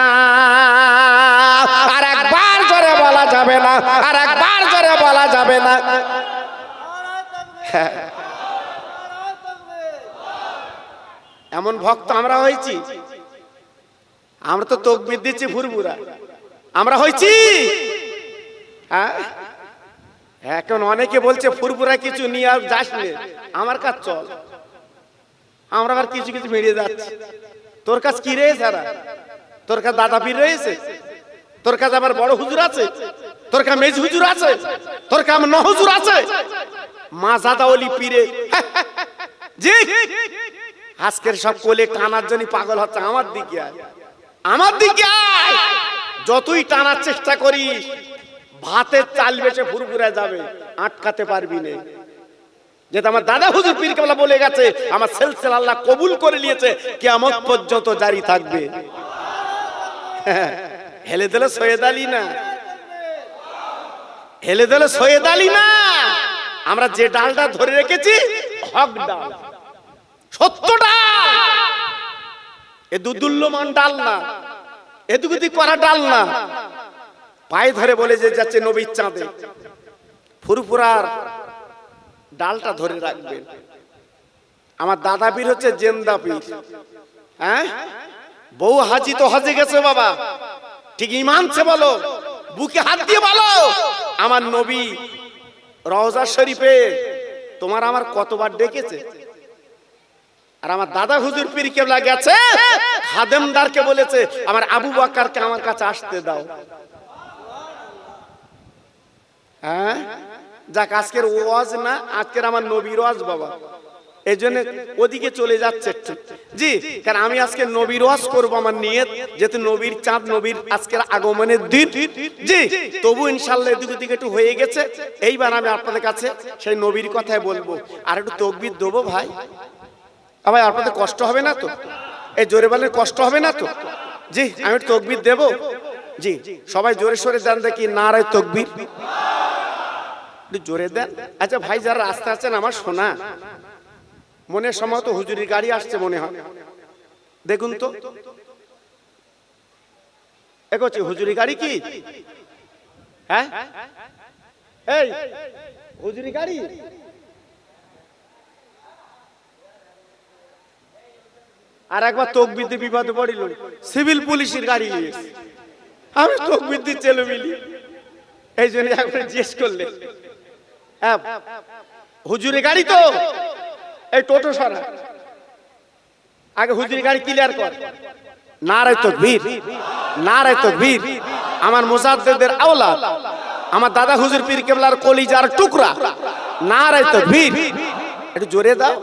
আর একবার জোরে বলা যাবে না, আর একবার জোরে বলা যাবে না। এমন ভক্ত আমরা হয়েছি, আমরা তো তাকবীর দিচ্ছি ফুরফুরা, আমরা হয়েছি। হ্যাঁ, এখন অনেকে বলছে ফুরফুরা কিছু নিয়ে আর যাস নে, আমার কাজ চল। আমরা আবার কিছু কিছু বেরিয়ে যাচ্ছি। তোর কাছ কি রয়েছে? তোর কাছে দাদা পীর রয়েছে, তোর কাছে আবার বড় হুজুর আছে, তোর কাছে মেজ হুজুর আছে, তোর কাছে ন হুজুর আছে, মা জাদা ওলি পীরে। জি, আজকের সব কোলে টানার জন্য পাগল হচ্ছে। আমার দিকে আয়, আমার দিকে আয়। যতই টানার চেষ্টা করি ভাতের চাল বেশে ফুরফুরা যাবে, আটকাতে পারবি না। যেটা আমার দাদা হুজুর পীর কেবলা বলে গেছে, আমার সিলসিলা আল্লাহ কবুল করে নিয়েছে, কিয়ামত পর্যন্ত জারি থাকবে। হেলে দিলে সৈয়দ আলী না, হেলে দিলে সৈয়দ আলী না। আমরা যে ডালটা ধরে রেখেছি হক ডাল, সত্য ডাল, এ দুদুল্যমান ডাল না, এদিক করা ডাল না। পায়ে ধরে বলে যে যাচ্ছে নবীর চাঁদে, ফুরফুরার ডালটা ধরে রাখবেন। আমার দাদা পীর হচ্ছে জেন্দা পীর। হ্যাঁ, বউ হাজি তো হজে গেছে বাবা, ঠিক ইমানছে বলো, বুকে হাত দিয়ে বলো আমার নবী রওজা শরীফে তোমার আমার কতবার ডেকেছে। আর আমার দাদা হুজুর পীর কেবলা গেছে, খাদেমদারকে বলেছে আমার আবু বকরকে আমার কাছে আসতে দাও। হ্যাঁ, যাক আজকের ওয়াজ না, আজকের আমার নবীর ওয়াজ বাবা, এই জন্য ওদিকে চলে যাচ্ছে একটু। জি, কারণ আমি আজকে নবীর ওয়াজ করবো, আমার নিয়ত, যেহেতু নবীর চাঁদ, নবীর আজকের আগমনের দিন। জি, তবু ইনশাআল্লাহ এদিক ওদিকে একটু হয়ে গেছে। এইবার আমি আপনাদের কাছে সেই নবীর কথাই বলবো, আর একটু তাকবীর দেবো ভাই। ভাই আপনাদের কষ্ট হবে না তো? এই জোরে বললে কষ্ট হবে না তো? জি, আমি একটু তাকবীর দেবো। জি, সবাই জোরে সোরে দেন দেখি, নারায়ে তাকবীর, জোরে দেন। আচ্ছা ভাই যারা রাস্তা আছেন আমার শোনা, মনের সময় তো হুজুরির গাড়ি আসছে মনে হয়, দেখুন তো এগোচ্ছে হুজুরি গাড়ি কি? হ্যাঁ এই হুজুরি গাড়ি, আর একবার তকবিরতে বিপদে পড়িল, সিভিল পুলিশের গাড়ি নিয়ে আমি তকবির দিচ্ছি মিলি, এই জন্য একবার জিজ্ঞেস করলে হ্যাঁ হুজুরি গাড়ি তো, এই টোটো সরা আগে হুজুরি গাড়ি ক্লিয়ার কর। নারে তাকবীর, নারে তাকবীর। আমার মুজাদ্দিদের আওলাদ, আমার দাদা হুজুর পীর কেবলার কলিজার টুকরা, নারে তাকবীর। একটু জোরে দাও,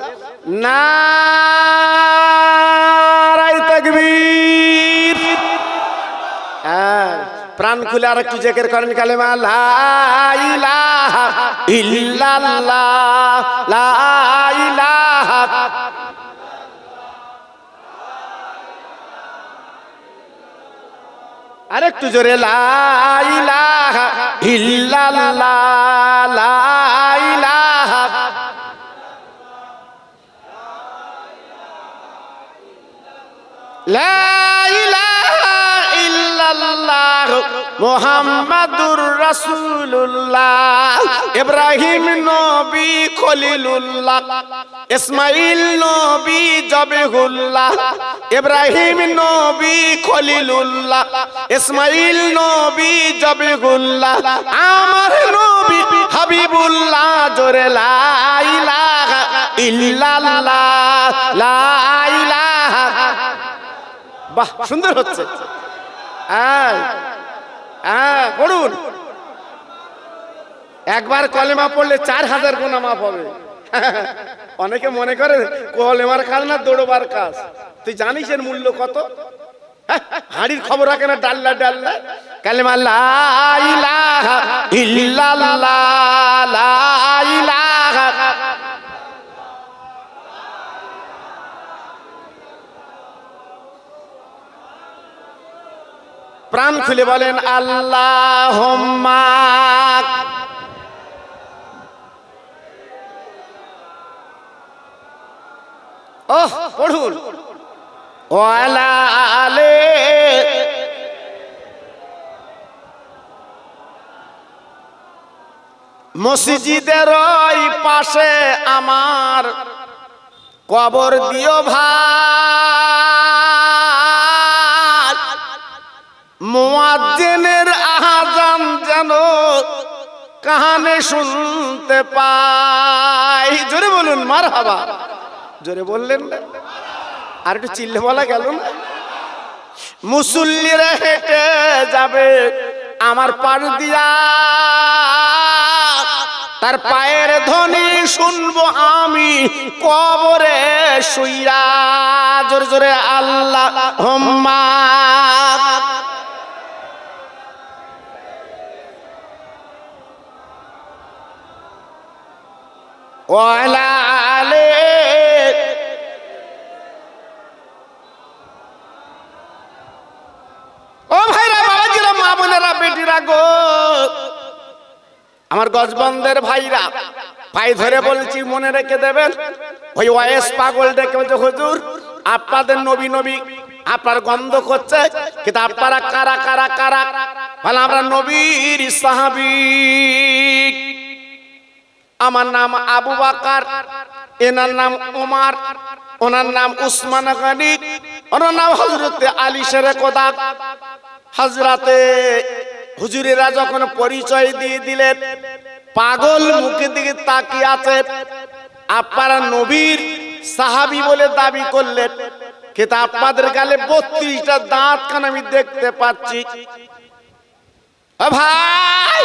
নারে তাকবীর। হ্যাঁ প্রাণ খুলে আর একটু জিকির করেন কালেমা লা ইলাহা ইল্লাল্লাহ, লা ইলাহা। আরেকটু জোরে লা ইলাহা ইল্লাল্লাহ, লা ইলাহা। লা ইলাহা ইল্লাল্লাহ মুহাম্মাদুর রাসূলুল্লাহ। ইব্রাহিম নবী খলিলুল্লাহ, ইসমাইল নবী জবিহুল্লাহ। ইব্রাহিম নবী খলিলুল্লাহ, ইসমাইল নবী জবিহুল্লাহ। আমার নবী হাবিবুল্লাহ। জোরে লা ইলাহা ইল্লাল্লাহ, লা ইলাহা। বাহ সুন্দর হচ্ছে। পড়ুন, একবার কলেমা পড়লে 4000 গুনাহ মাফ হবে। অনেকে মনে করে কলেমার কাজ না দৌড়বার কাজ। তুই জানিস এর মূল্য কত? হাড়ির খবর রাখে না ডাল্লা ডাল্লা। কালেমা লা ইলাহা ইল্লাল্লাহ, লা ইলাহা। প্রাণ খুলে বলেন আল্লাহুম্মা। ওহ পড়ুন, ওয়ালা আলে। মসজিদের ওই পাশে আমার কবর দিও ভাই, মুয়াজ্জিনের আযান যেন কানে শুনতে পাই। জোরে বলুন মারহাবা। জোরে বললেন না, আর একটু চিল্লে বলা গেল না? মুসল্লিরা হেঁটে যাবে আমার পাশ দিয়া, তার পায়ের ধ্বনি শুনবো আমি কবরে শুইয়া। জোরে জোরে আল্লাহুম্মা। ওয়ালা আলে। ও ভাইরা, বাবাজিরা, মা বোনেরা, বেটিরা গো, আমার গজবন্দের ভাইরা, পাই ধরে বলছি মনে রেখে দেবেন। ওই ওয়াইস পাগল ডেকে বলছে হুজুর আপনাদের নবী নবী আপনার গন্ধ করছে, কিন্তু আপনারা কারা কারা কারা? বলে আমরা নবীর সাহাবী। আমার নাম আবু বকর, এনার নাম ওমর, ওনার নাম উসমান গনি, ওনার নাম হযরতে আলী শেরে খোদা। হযরতে হুজুরেরা যখন পরিচয় দিয়ে দিলেন, পাগল মুখের দিকে তাকিয়ে আছে। আপনারা নবীর সাহাবী বলে দাবি করলেন, কিন্তু আপনাদের গালে 32টা দাঁত কান আমি দেখতে পাচ্ছি। ভাই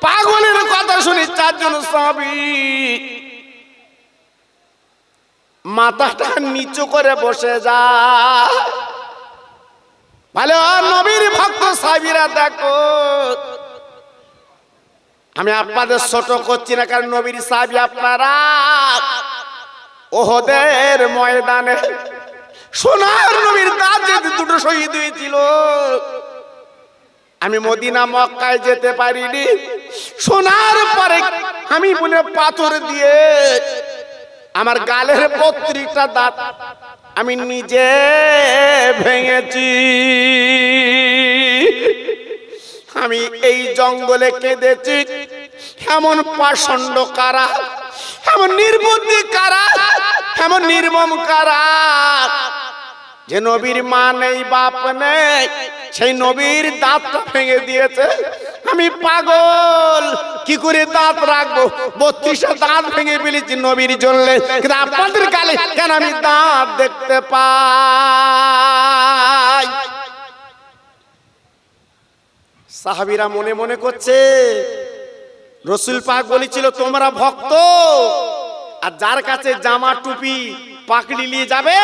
পাগলের কথা শুনি 4 জন সাহাবী মাথাটা নিচু করে বসে যায়। ভালো নবীর ভক্ত সাহাবীরা দেখো, আমি আপনাদের ছোট করছি না, কারণ নবীর সাহাবী আপনারা ওহদের ময়দানে সোনার নবীর দাঁত যেতে 2টো শহীদ হয়েছিল। আমি মদিনা মক্কায় যেতে পারিনি, সোনার পরে আমি বলে পাথর দিয়ে আমার গালের 32টা দাঁত আমি নিজে ভেঙেছি। আমি এই জঙ্গলে কেঁদেছি। এমন পাষণ্ড কারা, এমন নির্বুদ্ধি কারা, এমন নির্মম কারা, যে নবীর মা নেই বাপ নেই, সেই নবীর দাঁতটা ভেঙে দিয়েছে। আমি পাগল, কি করে দাঁত রাখবো? 32টা দাঁত ভেঙে ফেলেছি নবীর জন্য, কিন্তু আপনাদের গালে কেন আমি দাঁত দেখতে পাই? সাহাবীরা মনে মনে করছে, রসুল পাক বলেছিল তোমরা ভক্ত, আর যার কাছে জামা টুপি পাকড়ি নিয়ে যাবে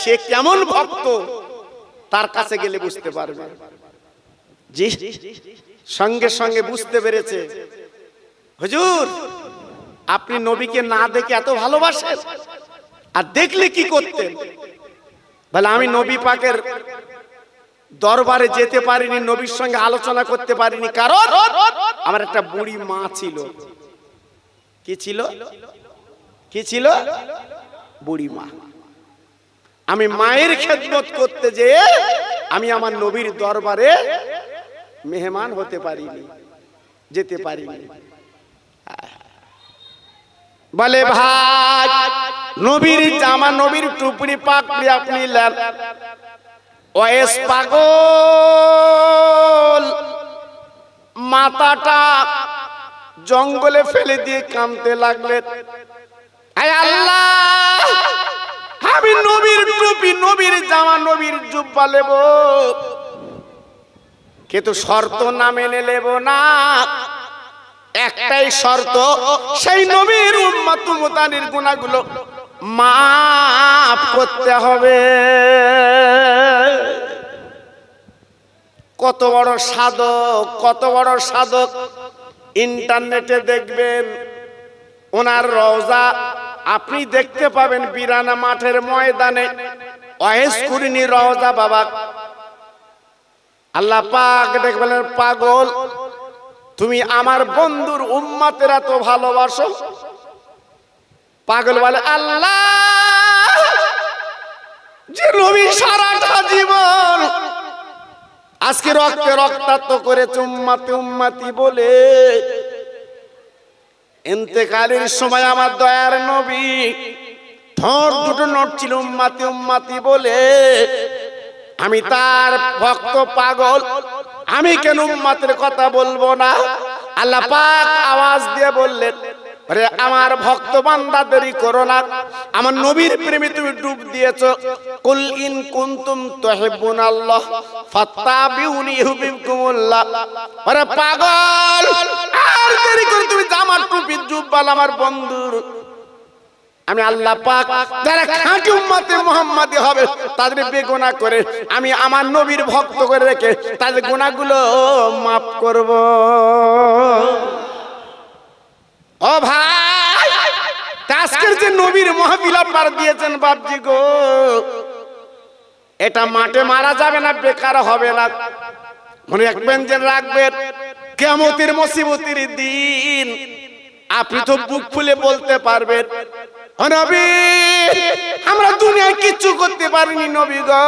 সে কেমন ভক্ত, তার কাছে গেলে বুঝতে পারবে। জি, সঙ্গে সঙ্গে বুঝতে পেরেছে, হুজুর আপনি নবীকে না দেখে এত ভালোবাসেন, আর দেখলে কি করতেন? বলে আমি নবী পাকের দরবারে যেতে পারিনি, নবীর সঙ্গে আলোচনা করতে পারিনি, কারণ আমার একটা বুড়ি মা ছিল। কি ছিল? কি ছিল? বুড়ি মা। আমি মায়ের খেদমত করতে যেয়ে আমি আমার নবীর দরবারে মেহমান হতে পারিনি, যেতে পারিনি। বলে ভাই, নবীর জামা নবীর টুপি পাকড়ি আপনি নেন। ওয়েস পাগল মাথাটা জঙ্গলে ফেলে দিয়ে কাঁদতে লাগলেন, আয় আল্লাহ, আমি নবীর টুপি নবীর জামা নবীর জুব্বা নেব, কিন্তু শর্ত না মেনে নেব না। একটাই শর্ত, সেই নবীর উম্মত মুতানির গুনাহগুলো মাফ করতে হবে। কত বড় সাধক, কত বড় সাধক! ইন্টারনেটে দেখবেন ওনার রওজা আপনি দেখতে পাবেন বিরানা মাঠের ময়দানে, ওয়াইস কুরিনি রওজা বাবা। আল্লাহ পাক দেখবেন, পাগল তুমি আমার বন্ধুর উম্মতেরা তো ভালোবাসো। পাগল বলে, আল্লাহ, যে নবী সারাটা জীবন আজকে রক্তে রক্তাক্ত করেছে উম্মতি উম্মতি বলে, ইন্তেকালের সময় আমার দয়ার নবী ঠোঁট দুটো নড়ছিল উম্মতি উম্মতি বলে, আমি তার ভক্ত পাগল, আমি কেন উম্মতের কথা বলবো না? আল্লাহ পাক আওয়াজ দিয়ে বললেন, আরে আমার ভক্ত বান্দা দেরি করো না, আমার নবীর প্রেমে তুমি ডুব দিয়েছো। কুল ইন কুনতুম তুহিব্বুনাল্লাহ ফাত্তাবিউনি ইউহিব্বুকুমুল্লাহ। আরে পাগল, আর দেরি করে তুমি জামার টুপি জুব্বাল আমার বন্ধুর। আমি আল্লাহ পাক যারা খাঁটি উম্মতে মুহাম্মাদি হবে তাদের বেগুনাহ করে আমি আমার নবীর ভক্ত করে রেখে তাদের গুনাহগুলো মাফ করব। ও ভাই, আজকের যে নবীর মাহফিল পার দিয়েছেন বাপজি গো, এটা মাঠে মারা যাবে না, বেকার হবে না। মনে রাখবেন, যে রাখবেন কিয়ামতের মুসিবতের দিন আপনি তো বুক ফুলে বলতে পারবেন, ও নবী, আমরা দুনিয়ায় কিচ্ছু করতে পারিনি নবী গো,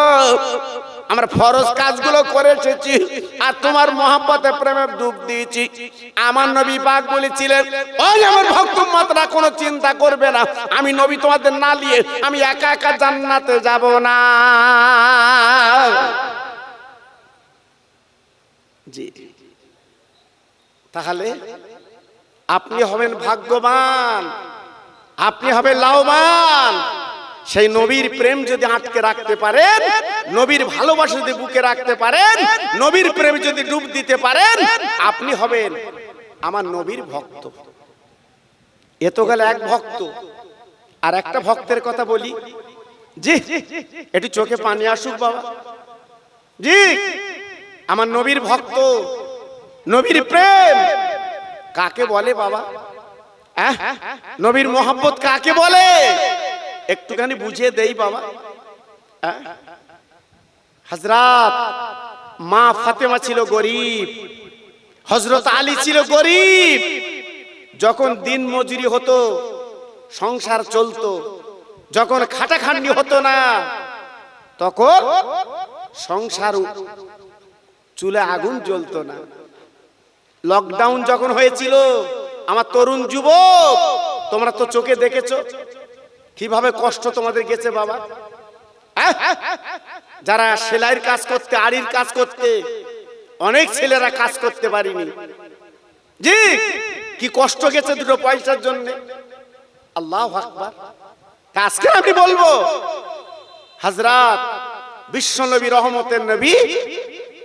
আমরা ফরজ কাজগুলো করে এসেছি আর তোমার মহব্বতে প্রেমে ডুব দিয়েছি। আমার নবী পাক বলেছিলেন, ওই আমার ভক্ত উম্মতরা কোনো চিন্তা করবে না, আমি নবী তোমাদের না নিয়ে আমি একা একা জান্নাতে যাব না। জি, তাহলে আপনি হবেন ভাগ্যবান, আপনি হবেন লাভবান। সেই নবীর প্রেম যদি আটকে রাখতে পারেন, নবীর ভালোবাসা যদি বুকে রাখতে পারেন, নবীর প্রেম যদি ডুব দিতে পারেন, আপনি হবেন আমার নবীর ভক্ত। এ তো গেল এক ভক্ত। আর একটা ভক্তের কথা বলি, জি একটু চোখে পানি আসুক বাবা। জি, আমার নবীর ভক্ত, নবীর প্রেম কাকে বলে বাবা? নবীর মোহাব্বত কাকে বলে? একটুখানি বুঝিয়ে দেই বাবা। হযরত মা ফাতেমা ছিল গরিব, হযরত আলী ছিল গরিব। যখন দিন মজুরি হতো সংসার চলতো, যখন খাটাখাটনি হতো না তখন সংসার চুলে আগুন জ্বলতো না। লকডাউন যখন হয়েছিল, আমার তরুণ যুবক, তোমরা তো চোখে দেখেছো কিভাবে কষ্ট তোমাদের গেছে বাবা। যারা সেলাইয়ের কাজ করতে, আড়ির কাজ করতে, অনেক ছেলেরা কাজ করতে পারিনি, জি কি কষ্ট গেছে দুটো পয়সার জন্য। আল্লাহু আকবার। আজকে আমি বলবো হযরত বিশ্বনবী রহমতের নবী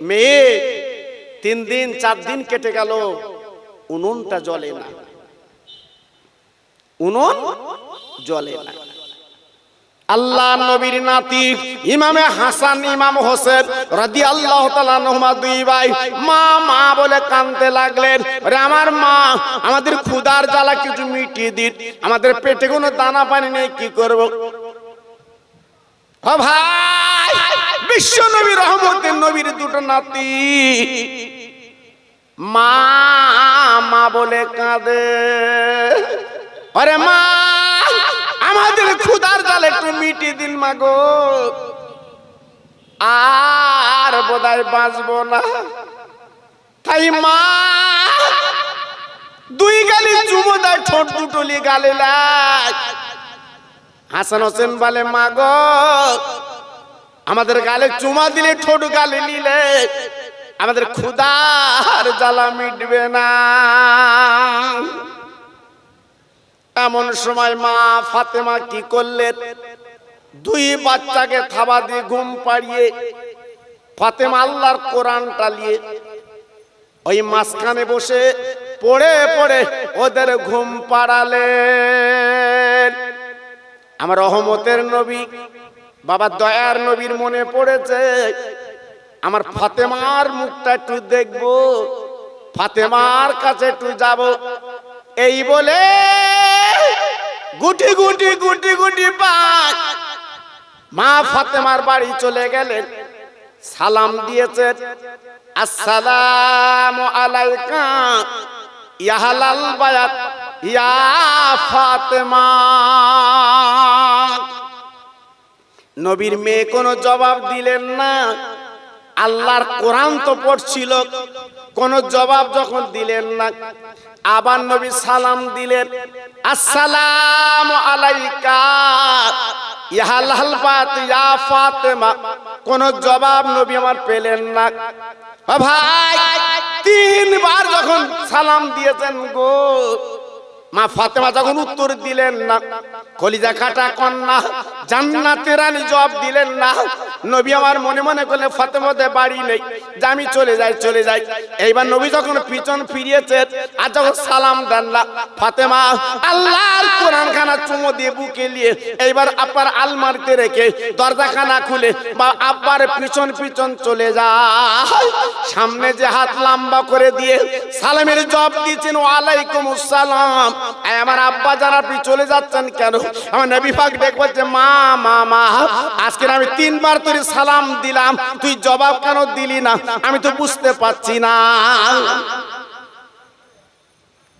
মেয়ে 3 দিন 4 দিন কেটে গেল, উনুনটা জ্বলে না, উনুন জ্বলে না। আল্লাহ নবীর নাতি ইমামে হাসান ইমাম হোসেন রাদিয়াল্লাহু তাআলা আনহুমা দুই ভাই মা মা বলে কাঁদতে লাগলেন। আরে আমার মা, আমাদের ক্ষুধার জ্বালা কিছু মিটিয়ে দিন, আমাদের পেটে কোনো দানা পানি নেই, কি করব? ও ভাই, বিশ্ব নবী রহমতের নবীর দুটো নাতি মা মা বলে কাঁদে। আরে মা, আমাদের ক্ষুধার জ্বালা একটু মিটিয়ে দিন মা গো, আর বোধহয় বাঁচবো না। তাই মা দুই গালি চুমো দেয়, ঠোঁট দুটোলি গালে লাগ। হাসান হোসেন বলে মা গো, আমাদের গালে চুমা দিলে, ঠোঁট গালে নিলে আমাদের ক্ষুধার জ্বালা মিটবে না। এমন সময় মা ফাতেমা কি করলেন, দুই বাচ্চাকে থাবা দিয়ে ঘুম পাড়িয়ে ফাতেমা আল্লাহর কোরআন টালিয়ে ওই মাঝখানে বসে পড়ে পড়ে ওদের ঘুম পাড়ালেন। আমার রহমতের নবী বাবা দয়ার নবীর মনে পড়েছে, আমার ফাতেমার মুখটা একটু দেখবো, ফাতেমার কাছে একটু যাব। এই বলে গুটি গুটি গুটি গুটি পাক মা ফাতেমার বাড়ি চলে গেলেন। সালাম দিয়েছেন, আসসালামু আলাইকা ইয়া আহলাল বায়াত ইয়া ফাতেমা। নবীর মেয়ে কোনো জবাব দিলেন না। আল্লাহর কোরআন তো পড়ছিল, কোন জবাব যখন দিলেন না, আবার নবী সালাম দিলেন, আসসালামু আলাইকা ইয়া আহলাল বায়াত ইয়া ফাতেমা। কোন জবাব নবী আমার পেলেন না। ও ভাই, 3 বার যখন সালাম দিয়েছেন গো, মা ফাতেমা যখন উত্তর দিলেন না, কলিজা কাটা কন্যা জান্নাতের রানী জবাব দিলেন না, নবী আমার মনে মনে করলে ফাতেমাদের বাড়ি নেই, যে আমি চলে যাই চলে যাই। এইবার নবী যখন পিছন ফিরিয়েছেন আর যখন সালাম দেন না, ফাতেমা আল্লাহর কোরআন খানা চুমো দিয়ে বুকে নিয়ে এইবার আব্বার আলমারিতে রেখে দরজাখানা খুলে বা আব্বার পিছন পিছন চলে যায়। সামনে যে হাত লম্বা করে দিয়ে সালামের জবাব দিয়েছেন, ওয়ালাইকুম আসসালাম। আমার আব্বা যারা আপনি চলে যাচ্ছেন কেন? আমার নবী পাক ডেকে বলছে, মা মা মা, আজকে আমি 3 বার তোর সালাম দিলাম, তুই জবাব কেন দিলি না? আমি তো বুঝতে পারছি না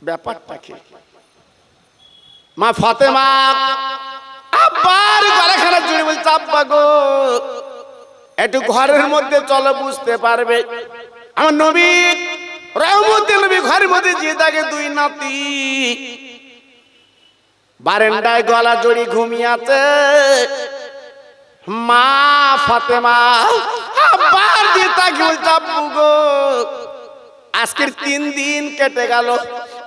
ব্যাপারটা কি। মা ফাতেমা আব্বার গলাখানা জুড়ে বলছে, আব্বা গো একটু ঘরের মধ্যে চলো, বুঝতে পারবে। আমার নবী রহমতের নবী ঘরের মধ্যে যে থাকে, 2 নাতি বারান্দায় গলা জড়ি ঘুমিয়ে আছে। মা ফাতেমা আব্বার দিয়ে তাকে বলছে, আব্বু গো আজকের 3 দিন কেটে গেল,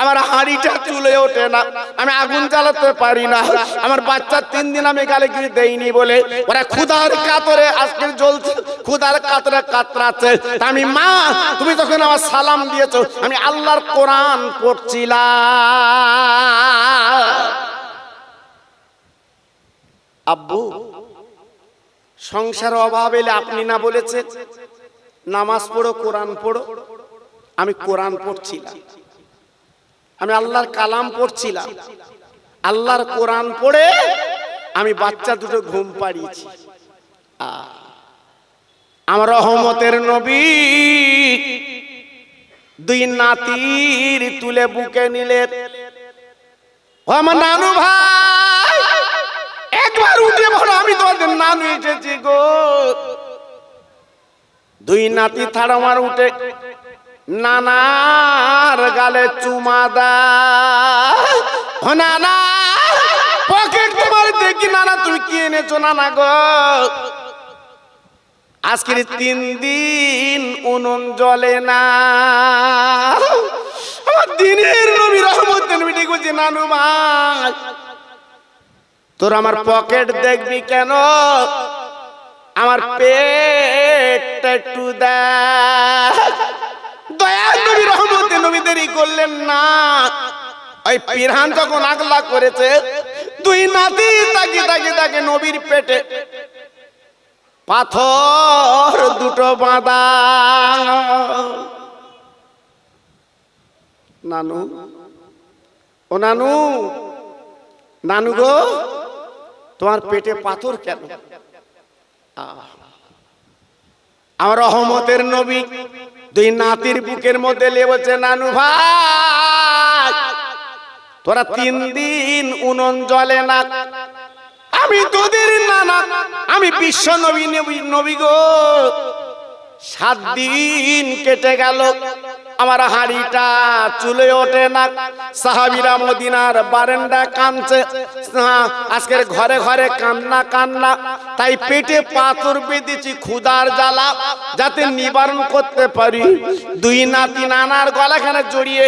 আমার হাঁড়িটা চুলে ওঠে না, আমি আগুন জ্বালাতে পারি না, আমার বাচ্চা 3 দিন আমি গালে গিয়ে দেইনি বলে ওরা ক্ষুধার কাতরে আজকে জ্বলছে, ক্ষুধার কাতরে কাতরাচ্ছে। আমি মা, তুমি যখন আমার সালাম দিয়েছো, আমি আল্লাহর কোরআন পড়ছিলাম। আব্বু, সংসার অভাব এলে আপনি না বলেছেন নামাজ পড়ো, কোরআন পড়ো? আমি কোরআন পড়ছিলাম, আমি আল্লাহর কালাম পড়ছিলাম, আল্লাহর কোরআন পড়ে আমি বাচ্চা দুটো ঘুম পাড়িয়েছি। আমার রহমতের নবী 2 নাতির তুলে বুকে নিলেন। ও আমার নানু ভাই, একবার উঠে বলো আমি তোমাদের নানু এসেছি গো। দুই নাতি থাড়ামার উঠে নানার গালে চুমা দেয়। ও নানা পকেট তোমার দেখি নানা তুমি কি এনেছো নানা গো? আজকের 3 দিন উনুন জ্বলে না। আমার দিনের নবী রহমতের নবী বলছে নানু ভাই তোর আমার পকেট দেখবি কেন? আমার পেটটা একটু দেখ। দয়ার নবী রহমতের নবী দেরি করলেন না। ওই পিরহান যখন আগলা করেছে দুই নাতি তাকে নবীর পেটে পাথর দুটো বাঁধা। নানু ও নানু, নানু গো তোমার পেটে পাথর কেন? আমার রহমতের নবী দুই নাতির বুকের মধ্যে লেবছে নানু ভাই তোরা 3 দিন উনুন জ্বলে না। আমি তোদের নানা, আমি বিশ্ব নবী নবী গো। 7 দিন কেটে গেল আমার হাড়িটা চুলে ওঠে না। সাহাবীরা মদিনার বারান্দা কাঁদছে, আজকের ঘরে ঘরে কান্না কান্না। তাই পেটে পাথর বেঁধেছি ক্ষুধার জ্বালা যাতে নিবারণ করতে পারি। দুই নাতি নানার গলাখানে জড়িয়ে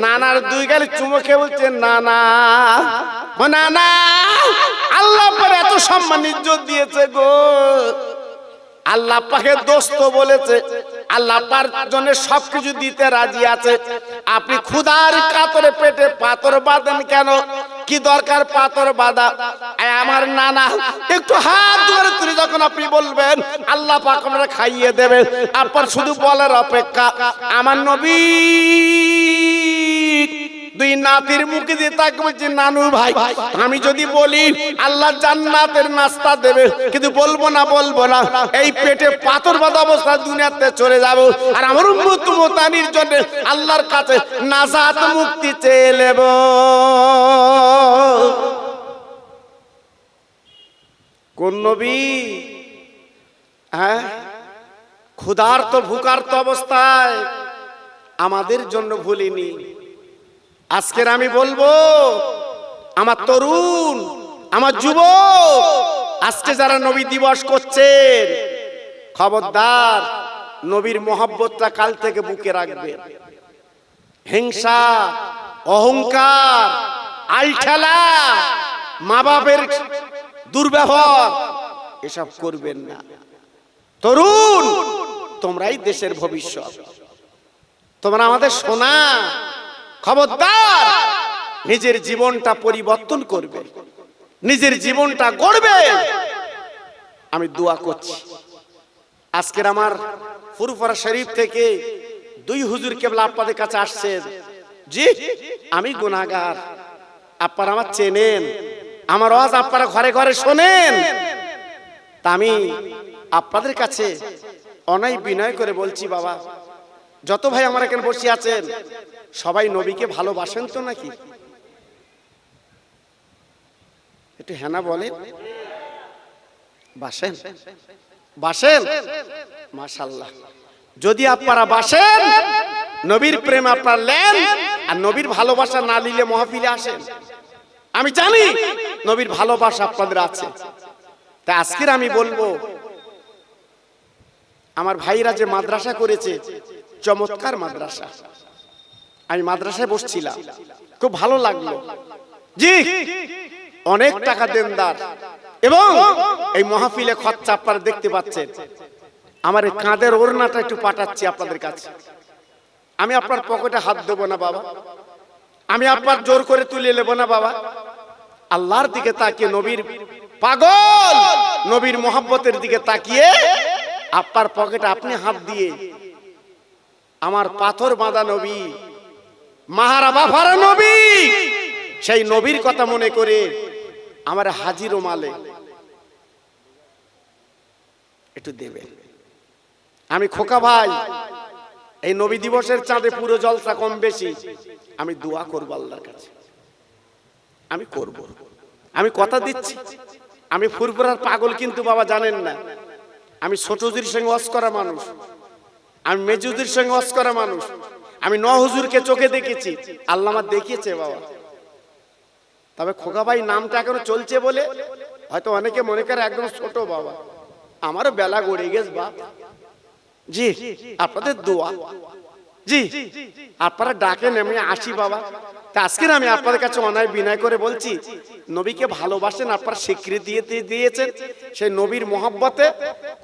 নানার 2 গালে চুমো খেয়ে বলছে নানা ও নানা আল্লাহ পরে এত সম্মান ইজ্জত দিয়েছে গো। আল্লাহ পাকে দোস্ত বলেছে, আল্লাহ পার জন্য সবকিছু দিতে রাজি আছে। আপনি ক্ষুধার কাতরে পেটে পাথর বাঁধেন কেন? কি দরকার পাথর বাঁধা? আমার নানা একটু হাত ধরে তুলে যখন আপনি বলবেন আল্লাহ পাক আপনারা খাইয়ে দেবেন, আপনার শুধু বলার অপেক্ষা। আমার নবী দুই নাতির মুখে দিয়ে তাকে বলছে নানু ভাই আমি যদি বলি আল্লাহ জান্নাতের নাস্তা দেবে, কিন্তু বলবো না এই পেটে পাথর বাঁধা অবস্থা দুনিয়াতে চলে যাব। আর আমার উম্মত মুতানির জন্য আল্লাহর কাছে নাজাত মুক্তি চেয়ে নেব। কোন নবী? হ্যাঁ, ক্ষুধার্ত ভুকার্ত অবস্থায় আমাদের জন্য ভুলিনি। আজকের আমি বলবো আমার তরুণ, আমার যুবক, আজকে যারা নবী দিবস করছেন খবরদার নবীর মহব্বতটা কাল থেকে বুকে রাখবে। হিংসা, অহংকার, আলঠালা, মা বাপের দুর্ব্যবহার এসব করবেন না। তরুণ তোমরাই দেশের ভবিষ্যৎ, তোমরা আমাদের সোনা। খবরদার নিজের জীবনটা পরিবর্তন করবে, নিজের জীবনটা গড়বে। আমি দোয়া করছি আজকের আমার ফুরফুরা শরীফ থেকে 2 হুজুর কেবলা আপনাদের কাছে আসছেন। জি আমি গুনাহগার, আপনারা আমার চেনেন, আমার ওয়াজ আপনারা ঘরে ঘরে শোনেন। তা আমি আপনাদের কাছে অনাই বিনয় করে বলছি বাবা, যত ভাই আমার এখানে বসে আছেন সবাই নবীকে ভালোবাসেন তো নাকি? একটু হ্যাঁ না বলেন। বাসেন? বাসেন? মাশাআল্লাহ। যদি আপনারা বাসেন নবীর প্রেম আপনারা নেন, আর নবীর ভালোবাসা না নিলে মাহফিলে আসেন। আমি জানি নবীর ভালোবাসা আপনাদের আছে। তাই আজকের আমি বলবো আমার ভাইরা যে মাদ্রাসা করেছে চমৎকার মাদ্রাসা। আমি মাদ্রাসায় বসছিলাম, খুব ভালো লাগলো। জি অনেক টাকা দেনদার, এবং এই মাহফিলে খরচা আপনারা দেখতে পাচ্ছেন। আমার এই কাঁধের ওড়নাটা একটু পাঠাচ্ছি আপনাদের কাছে। আমি আপনার পকেটে হাত দেবো না বাবা, আমি আপনার জোর করে তুলে নেবো না বাবা। আল্লাহর দিকে তাকিয়ে, নবীর পাগল নবীর মোহাব্বতের দিকে তাকিয়ে আপনার পকেটে আপনি হাত দিয়ে আমার পাথর বাঁধা নবী, মাহারা বাফারা নবী, সেই নবীর কথা মনে করে আমার হাজির মালে একটু দেবেন। আমি খোকা ভাই এই নবী দিবসের চাঁদে পুরো জলসা কম বেশি আমি দোয়া করব আল্লাহর কাছে, আমি করব, আমি কথা দিচ্ছি। আমি ফুরফুরার পাগল কিন্তু বাবা জানেন না। আমি ছোটজির সঙ্গে ওয়াজ করা মানুষ, আমি মেজুদির সঙ্গে ওয়াজ করা মানুষ, আমি ন হুজুরকে চোখে দেখেছি, আল্লাহ আমার দেখিয়েছে বাবা। তবে খোকা ভাই নামটা এখনো চলছে বলে হয়তো অনেকে মনে করে একদম ছোট বাবা, আমারও বেলা গড়ে গেছে বাপ। জি আপনাদের দোয়া, জি আপনারা ডাকেন, আমি আসি বাবা। আজকে আমি আপনাদের কাছে অনায় বিনয় করে বলছি, নবীকে ভালোবাসেন, আপনারা স্বীকৃতি দিয়েছেন, সেই নবীর মহব্বতে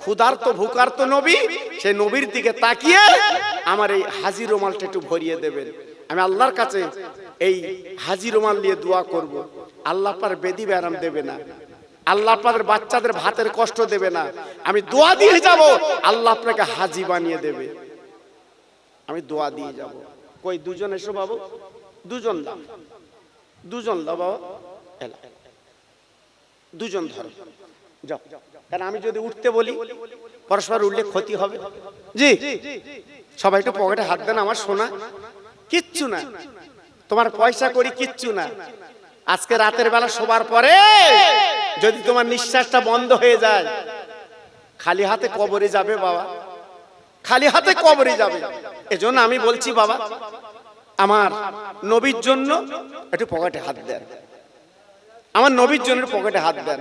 ক্ষুধার্ত ভুকার্ত নবী, সেই নবীর দিকে তাকিয়ে আমার এই হাজি রুমালটা একটু ভরিয়ে দেবেন। আমি আল্লাহর কাছে এই হাজি রুমাল নিয়ে দোয়া করব, আল্লাহ আপনার বেদি ব্যারাম দেবে না, আল্লাহ আপনাদের বাচ্চাদের ভাতের কষ্ট দেবে না। আমি দোয়া দিয়ে যাব, আল্লাহ আপনাকে হাজি বানিয়ে দেবে। আমি দোয়া দিয়ে যাব। কই দুজন এসো বাবু, দুজন দাও, দুজন দাও বাবা, দুজন ধরো যাও। কারণ আমি যদি উঠতে বলি পরস্পর উঠলে ক্ষতি হবে। জি সবাই একটু পকেটে হাত দেন। আমার সোনা কিচ্ছু না, তোমার পয়সা করি কিচ্ছু না। আজকে রাতের বেলা শোবার পরে যদি তোমার নিঃশ্বাসটা বন্ধ হয়ে যায়, খালি হাতে কবরে যাবে বাবা, খালি হাতে কবরে যাবে। এজন্য আমি বলছি বাবা, আমার নবীর জন্য একটু পকেটে হাত দেন, আমার নবীর জন্য পকেটে হাত দেন।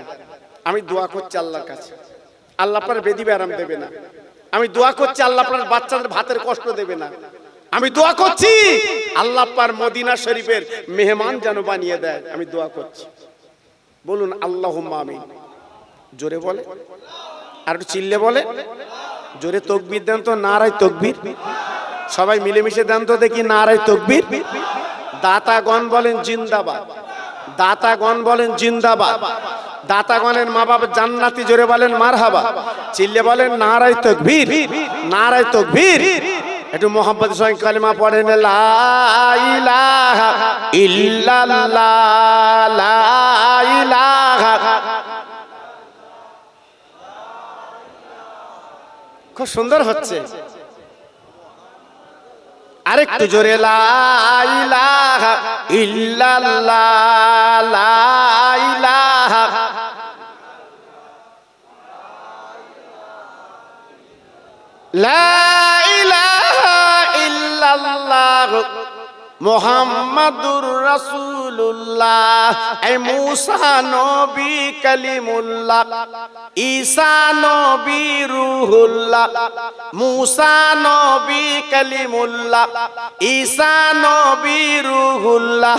আমি দোয়া করছি আল্লাহর কাছে, আল্লাহ আপনার বেদি ব্যারাম দেবে না। আমি দোয়া করছি আল্লাহ আপনার বাচ্চাদের ভাতের কষ্ট দেবে না। আমি দোয়া করছি আল্লাহ আপনার মদিনা শরীফের মেহমান যেন বানিয়ে দেয়। আমি দোয়া করছি, বলুন আল্লাহুম্মা আমিন। জোরে বলে, আর একটু চিল্লে বলে, জোরে তকবীর দেন তো, নারায়ে তকবীর। সবাই মিলেমিশে দেন তো দেখি, নারায়ে তকবীর। দাতাগণ বলেন জিন্দাবাদ, দাতাগণ বলেন জিন্দাবাদ, দাতাগণের মা বাবা জান্নাতি, জোরে বলেন মারহাবা, চিল্লে বলেন নারায়ে তকবীর, নারায়ে তকবীর। একটু মোহাম্মদের সঙ্গে কালিমা পড়েন, লা ইলাহা ইল্লাল্লাহ, লা ইলাহা। খুব সুন্দর হচ্ছে, আরেকটু জোরে, লা ইলাহা ইল্লাল্লাহ, লা ইলাহা। লা ইলাহা ইল্লাল্লাহ মুহাম্মাদুর রাসূলুল্লাহ। এই মুসা নবী কালিমুল্লাহ, ঈসা নবী রূহুল্লাহ। মুসা নবী কালিমুল্লাহ, ঈসা নবী রূহুল্লাহ,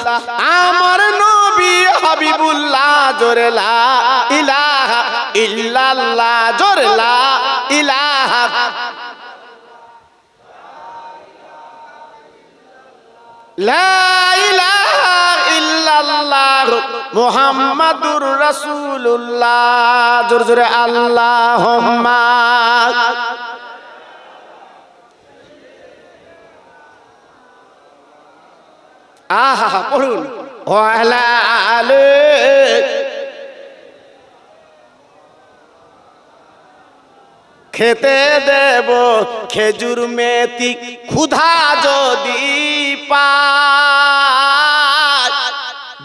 আমার নবী হাবিবুল্লাহ। জোরে লা ইলাহা ইল্লাল্লাহ, জোরে লা ইলাহা। লা ইলাহা ইল্লাল্লাহ মুহাম্মাদুর রাসূলুল্লাহ। জোরে জোরে আল্লাহুম্মা। আহা পড়ুন, ওয়া আলা আলি। খেতে দেব খেজুর মেথি, ক্ষুধা যদি পায়,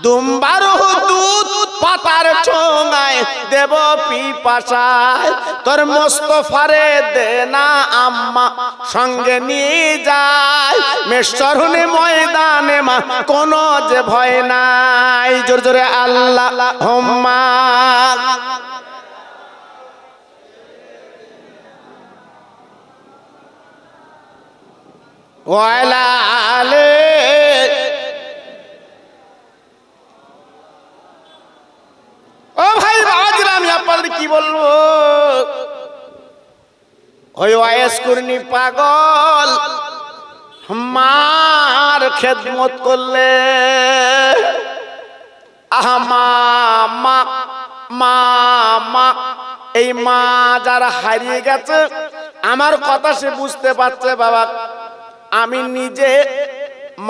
দুম্বার দুধ পাতার ঠোঙায় দেব পিপাসায়। তোর মোস্তফারে দে না আম্মা, সঙ্গে নিয়ে যায় মেশরুনে ময়দানে মা, কোনো যে ভয় নাই। জোরে জোরে আল্লাহুম্মা। ওয়ালা আলে। ও ভাই বাজরা, আমি আপনাদের কি বলবো, ওই ওয়াইস কুরনি পাগল মার খেদমত করলে, আহা মা মা মা মা। এই মা যারা হারিয়ে গেছে, আমার কথা সে বুঝতে পারছে বাবা। আমি নিজে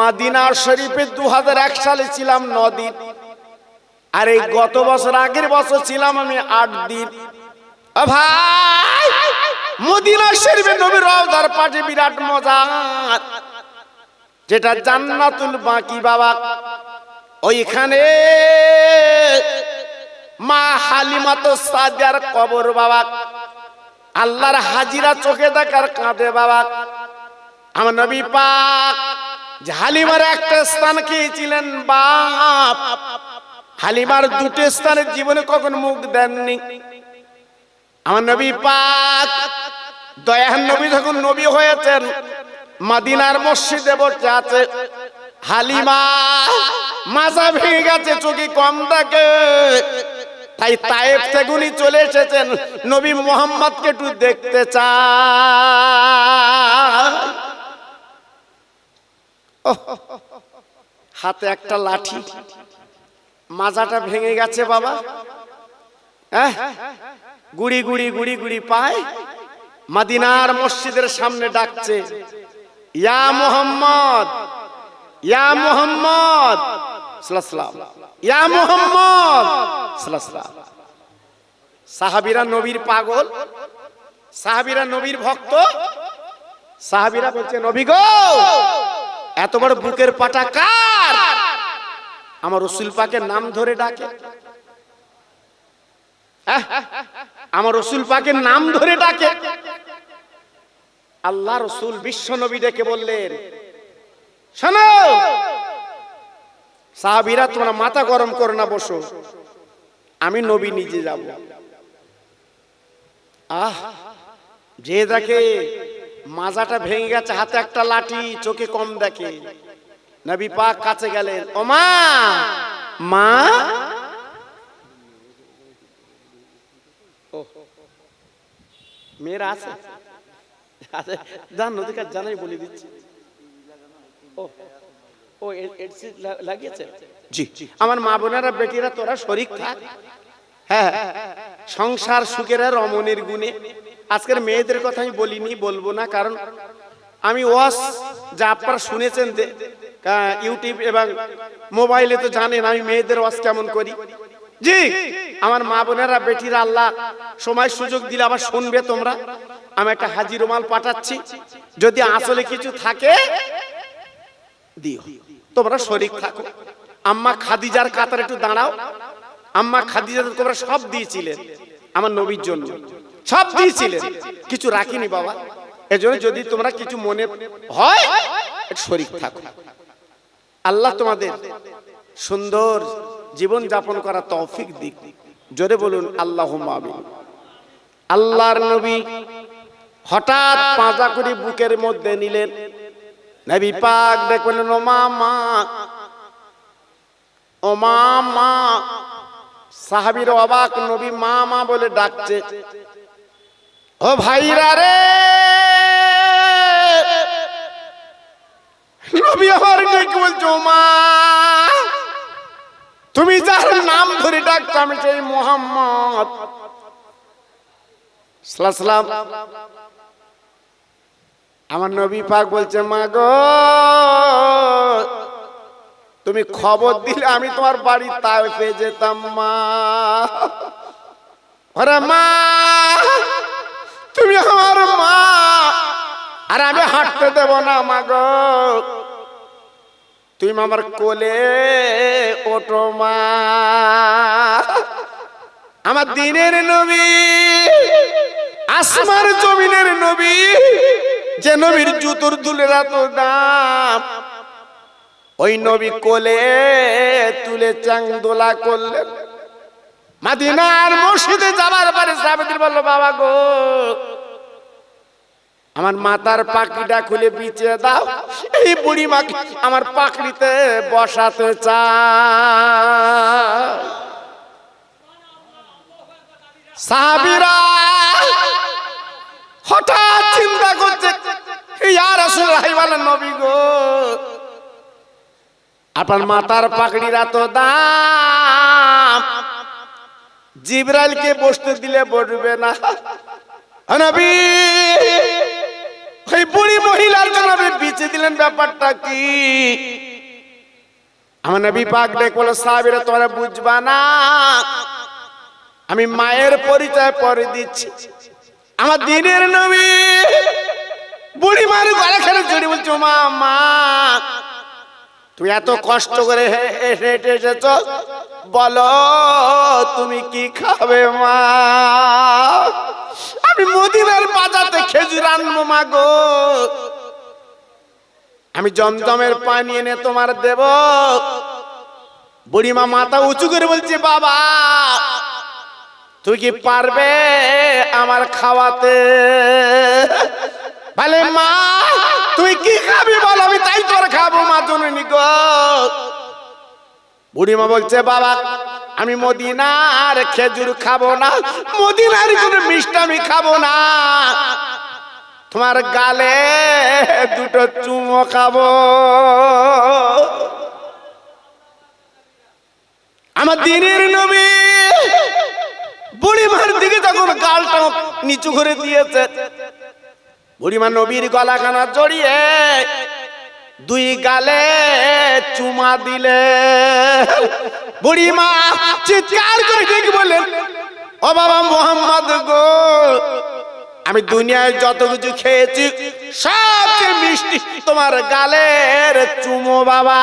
মদিনা শরীফে 2001 সালে ছিলাম 9 দিন, আর এই গত বছর আগের বছর ছিলাম আমি 8 দিন। ভাই মদিনা শরীফে নবীর রওজার পাশে বিরাট মজা, যেটা জান্নাতুল বাকি বাবা। ওইখানে মা হালিমা তো সাদিয়ার কবর বাবা, আল্লাহর হাজিরা চোখে দেখার কাঁদে বাবা। আমার নবী পাক যে হালিমার একটা স্থান খেয়েছিলেন বাপ, হালিমার দুটো স্থানের জীবনে কখন মুখ দেননি। আমার নবী পাক দয়ার নবী যখন নবী হয়েছেন মদিনার মসজিদে বসে আছে, হালিমা মাজা ভেঙে গেছে, চোখে কম দেখে, তাই তায়েফ থেকে উনি চলে এসেছেন নবী মুহাম্মদকে একটু দেখতে চায়। হাতে একটা লাঠি, মাজাটা ভেঙে গেছে বাবা, গুড়ি গুড়ি গুড়ি গুড়ি পায়, মদিনার মসজিদের সামনে ডাকছে, ইয়া মুহাম্মদ, ইয়া মুহাম্মদ সাল্লাল্লাহু আলাইহি ওয়াসাল্লাম, ইয়া মুহাম্মদ সাল্লাল্লাহু আলাইহি ওয়াসাল্লাম। সাহাবীরা নবীর পাগল, সাহাবীরা নবীর ভক্ত, সাহাবীরা বলছে নবী গো এত বড় বুকের পাটা কার? আমার রাসূল পাকের নাম ধরে ডাকে, আমার রাসূল পাকের নাম ধরে ডাকে। আল্লাহ রাসূল বিশ্ব নবী ডেকে বললেন, শোনো সাহাবীরা তোমরা মাথা গরম করো না, বসো, আমি নবী নিজে যাব। যে দেখে মাজাটা ভেঙে গেছে, হাতে একটা লাঠি, চোখে কম দেখে, নবী পাক কাছে গেলেন, ও মা, মা, মেয়েরা আছে জান নদীকার জানাই বলে দিচ্ছি। ও লাগিয়েছে জি। আমার মা বোনেরা বেটিরা তোরা শরীক থাক, হ্যাঁ সংসার সুখের রমণীর গুণে। আজকের মেয়েদের কথা আমি বলিনি, বলবো না, কারণ আমি ওয়াজ যা আপনারা শুনেছেন ইউটিউব এবং মোবাইলে তো জানেন আমি মেয়েদের ওয়াজ কেমন করি। জি আমার মা বোনেরা বেটিরা আল্লাহ সময় সুযোগ দিলে আবার শুনবে তোমরা। আমি একটা হাজি রুমাল পাঠাচ্ছি, যদি আসলে কিছু থাকে দিও, তোমরা শরীক থাকো। আম্মা খাদিজার কাতারে একটু দাঁড়াও। আম্মা খাদিজা তোমরা সব দিয়েছিলেন আমার নবীর জন্য, সব দিয়েছিলেন, কিছু রাখিনি বাবা। এজন্য যদি তোমরা কিছু মনে হয় শরীক থাকো। আল্লাহ তোমাদের সুন্দর জীবন যাপন করা তৌফিক দিক। জোরে বলুন আল্লাহুম্মা আমিন। আল্লাহর নবী হঠাৎ পাঁজা করে বুকের মধ্যে নিলেন, নবী পাক দেখলেন, ও মামা, ও মামা। সাহাবীর অবাক, নবী মামা বলে ডাকছে। ও ভাইরা রে, নবী আমার ডেকে বলছে, ও মা, তুমি যার নাম ধরে ডাকছো আমি সেই মুহাম্মদ সাল্লাল্লাহু আলাইহি ওয়াসাল্লাম। আমার নবী পাক বলছে, মা গো তুমি খবর দিলে আমি তোমার বাড়ি তায়েফে যেতাম মা। আরে মা, তুমি আমার মা, আর আমি হাঁটতে দেব না মা গো, তুমি আমার কোলে ওঠো মা। আমার দিনের নবী, আসমান জমিনের নবী, যে নবীর জুতোর দুলের এত দাম, ওই নবী কোলে তুলে চাংদোলা করলেন। মদিনার মসজিদে যাবার পরে সাহাবীদের বলল, বাবা গো আমার মাথার পাখড়িটা খুলে বিছিয়ে দাও, এই বুড়ি মাকে আমার পাখড়িতে বসাতে চাই। সাহাবীরা হঠাৎ চিন্তা করছে, ইয়া রাসূলুল্লাহ বলেন, নবী গো আপনার মাথার পাখড়ির এত দাম, জিবরাইলকে বসতে দিলে বসবে না। নবী ওই বুড়ি মহিলার জন্য বিছিয়ে দিলেন, ব্যাপারটা কি? আমার নবী পাক ডেকে বলে, সাহাবীরা তোমরা বুঝবা না, আমি মায়ের পরিচয় পরে দিচ্ছি। আমার দিনের নবী বুড়ি মার গলা খেলে জড়ি বলছো, মা মা তুমি এত কষ্ট করে হেঁটে এসেছ, বলো তুমি কি খাবে মা? আমি মদিনার বাজাতে খেজুর আনবো মা গো, আমি জমজমের পানি এনে তোমার দেব। বুড়িমা মাথা উঁচু করে বলছে বাবা তুই কি পারবে আমার খাওয়াতে? বলে মা তুই কি খাবি বল, আমি তাই তোর খাবো মা জননী গো। বুড়িমা বলছে বাবা আমি মদিনার খেজুর খাবো না, মদিনার কোনো মিষ্টি আমি খাবো না, তোমার গালে দুটো চুমো খাবো। আমার দিনের নবী বুড়িমার দিকে তখন গালটা নিচু করে দিয়েছে, বুড়িমা নবীর গলাখানা জড়িয়ে দুই গালে চুমা দিলে। বুড়িমা চিৎকার করে ঠিক বললেন ও বাবা মোহাম্মদ গো, আমি দুনিয়ায় যত কিছু খেয়েছি সবচেয়ে মিষ্টি তোমার গালের চুমো বাবা।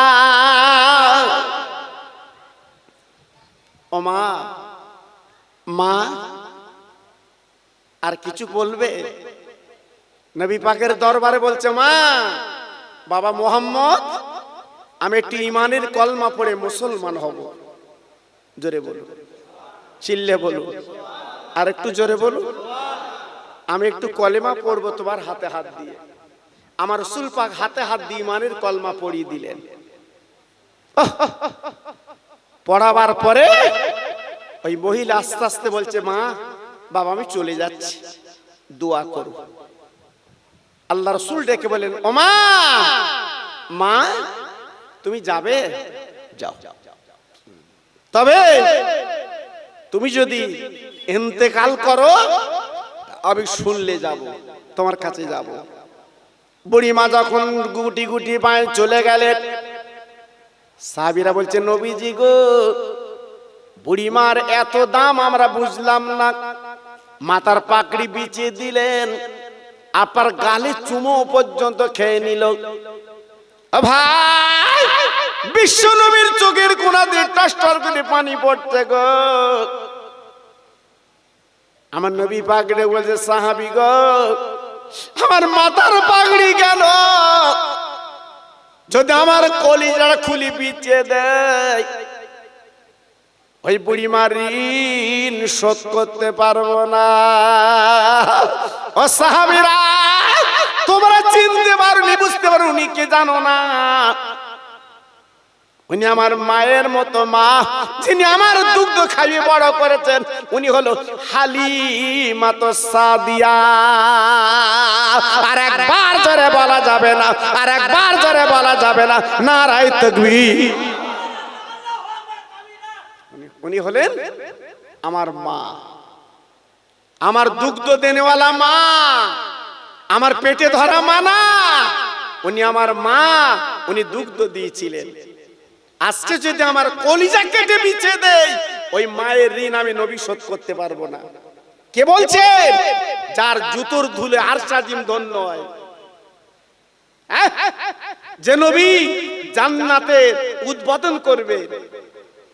ও মা, মা আর কিছু বলবে? নবী পাকের দরবারে বলছে মা বাবা মোহাম্মদ আমি একটি ইমানের কলমা পড়ে মুসলমান হব। জোরে বলো, চিল্লে বলো, আর একটু জোরে বলো। আমি একটু কলেমা পড়বো তোমার হাতে হাত দিয়ে। আমার রাসূল পাক হাতে হাত দিয়ে ইমানের কলমা পড়িয়ে দিলেন। পড়াবার পরে ওই মহিলা আস্তে আস্তে বলছে মা বাবা আমি চলে যাচ্ছি, দোয়া করো। আল্লাহ রাসূল ডেকে বলেন ও মা, মা তুমি যাবে? যাও, তবে তুমি যদি ইন্তেকাল করো আমি শুনলে যাব, তোমার কাছে যাব। বুড়িমা যখন গুটি গুটি পায়ে চলে গেলেন, সাহাবীরা বলছে নবীজি গো বুড়িমার এত দাম আমরা বুঝলাম না, মাথার পাগড়ি বিছিয়ে দিলেন, আপনার গালে চুমো পর্যন্ত খেয়ে নিল। ভাই বিশ্ব নবীর চোখের কোনা দিয়ে টস্টর করে পানি পড়ছে গো। আমার নবী পাগড়ি বলছে সাহাবী গো আমার মাথার পাগড়ি গেল, যদি আমার কলিজা খুলি বিছিয়ে দেয় ওই বুড়িমার ঋণ শোধ করতে পারবো না। ও সাহাবীরা তোমরা চিনতে পারোনি, বুঝতে পারোনি, কে জানো না উনি আমার মায়ের মতো মা, যিনি আমার দুগ্ধ খাইয়ে বড় করেছেন, উনি হলো হালিমা সাদিয়া। আর একবার জোরে বলা যাবে না, আর একবার জোরে বলা যাবে না, নারায়ে তাকবীর। উনি হলেন আমার মা, আমার দুগ্ধ দেনেওয়ালা মা, আমার পেটে ধরা মা না, উনি আমার মা, উনি দুগ্ধ দিয়েছিলেন। আজকে যদি আমার কলিজা কেটে বিছে দেয় ওই মায়ের ঋণ আমি নবী শোধ করতে পারবো না। কে বলছেন? যার জুতোর ধুলে আরশ আজিম ধন্য হয়। যে নবী জান্নাতে উদ্বোধন করবে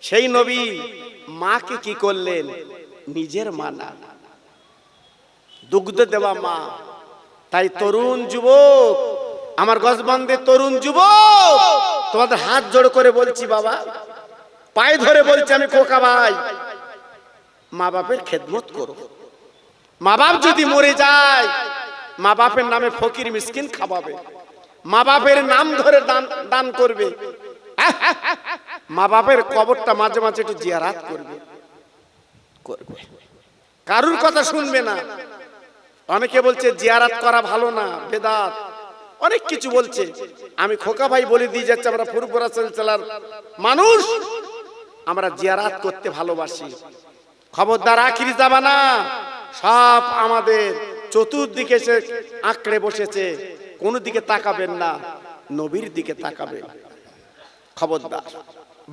সেই নবী মাকে কি করলেন? নিজের মা না, দুগ্ধ দেওয়া মা। তাই তরুণ যুবক, আমার গজবন্দের তরুণ যুবক, তোমাদের হাত জোড় করে বলছি বাবা, পায়ে ধরে বলছি আমি খোকা ভাই, মা বাপের খেদমত করো। মা বাপ যদি মরে যায় মা বাপের নামে ফকির মিসকিন খাওয়াবে, মা বাপের নাম ধরে দান করবে, মা বাপের কবরটা মাঝে মাঝে একটু জিয়ারাত করবে। কারুর কথা শুনবে না। অনেকে বলছে জিয়ারাত করা ভালো না, বেদাত, অনেক কিছু বলছে। আমি খোকা ভাই বলে দিয়ে যাচ্ছি, আমরা ফুরফুরা সিলসিলার মানুষ, আমরা জিয়ারাত করতে ভালোবাসি। খবরদার আখিরি জামানা সব আমাদের চতুর্দিকে সে আঁকড়ে বসেছে, কোন দিকে তাকাবেন না, নবীর দিকে তাকাবেন। খবরদার,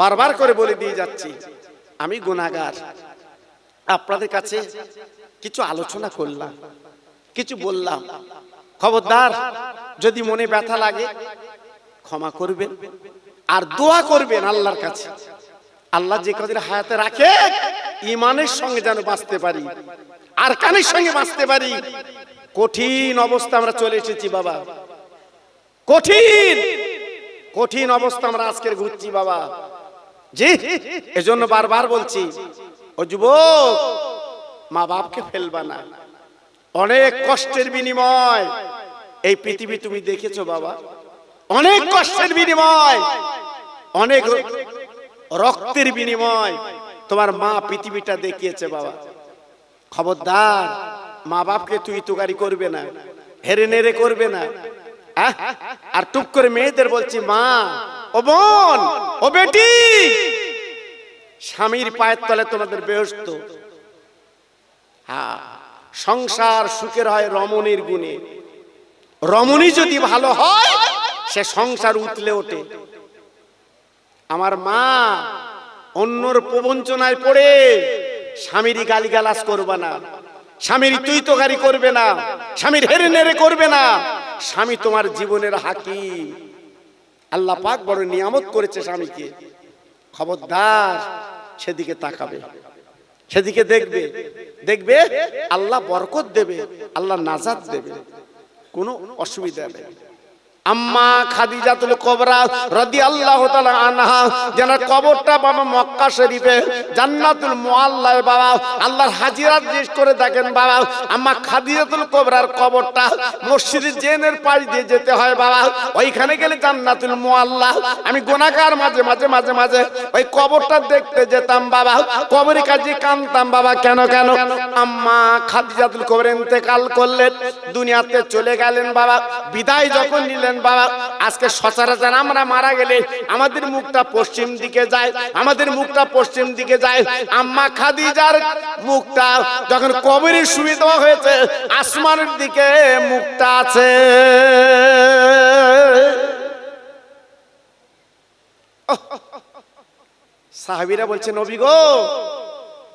বারবার করে বলে দিয়ে যাচ্ছি, আমি গুনাহগার, আপনাদের কাছে কিছু আলোচনা করলাম, কিছু বললাম। খবরদার, যদি মনে ব্যথা লাগে ক্ষমা করবেন আর দোয়া করবেন আল্লাহর কাছে। আল্লাহ যে কদিন হায়াতে রাখে ইমানের সঙ্গে যেন বাঁচতে পারি, আর কানের সঙ্গে বাঁচতে পারি। কঠিন অবস্থা আমরা চলে এসেছি বাবা, কঠিন কঠিন অবস্থা আমরা আজকের ঘুরছি বাবা। জি, এজন্য বারবার বলছি, ও যুবক, মা বাপকে ফেলবা না। অনেক কষ্টের বিনিময় এই পৃথিবী তুমি দেখেছো বাবা, অনেক কষ্টের বিনিময়, অনেক রক্তের বিনিময় তোমার মা পৃথিবীটা দেখিয়েছে বাবা। খবরদার মা বাপকে তুই তুকারি করবে না, হেরে নেড়ে করবে না। আর টুক করে মেয়েদের বলছি, মা, ও বোন, ও বেটি, স্বামীর পায়ের তলে তোমাদের বেহস্ত। সংসার সুখের হয় রমণীর গুণে। রমণী যদি ভালো হয় সে সংসার উতলে ওঠে। আমার মা অন্যর প্রবঞ্চনায় পড়ে স্বামীর গালিগালাজ করবে না, স্বামীর তুই তোকারি করবে না, স্বামীর হেরে নেড়ে করবে না। স্বামী তোমার জীবনের হাকিম। আল্লাহ পাক বড় নিয়ামত করেছে স্বামীকে। খবরদার সেদিকে তাকাবে, সেদিকে দেখবে, দেখবে আল্লাহ বরকত দেবে, আল্লাহ নাজাত দেবে, কোনো অসুবিধা নেই। আম্মা খাদিজাতুল কুবরা রাদিয়াল্লাহু তাআলা আনহা, যার কবরটা বাবা মক্কা শরীফে জান্নাতুল মুআল্লায় বাবা, আল্লাহর হাজিরাত জিজ্ঞেস করে দেখেন বাবা, আম্মা খাদিজাতুল কুবরার কবরটা মসজিদে জেনের পাশ দিয়ে যেতে হয় বাবা। ওইখানে গেলে জান্নাতুল মুআল্লা। আমি গুনাহগার মাঝে মাঝে মাঝে মাঝে ওই কবরটা দেখতে যেতাম বাবা, কবরের কাছে কাঁদতাম বাবা। কেন কেন? আম্মা খাদিজাতুল কুবরা ইন্তেকাল করলেন, দুনিয়াতে চলে গেলেন বাবা। বিদায় যখন নিলেন বাবা, আজকে সচরাচর আমরা মারা গেলে আমাদের মুখটা পশ্চিম দিকে যায়, আমাদের মুখটা পশ্চিম দিকে যায়। আম্মা খাদিজার মুখটা যখন কবরে শুয়ে দেওয়া হয়েছে, আসমানের দিকে মুখটা আছে। সাহাবীরা বলছে, নবী গো,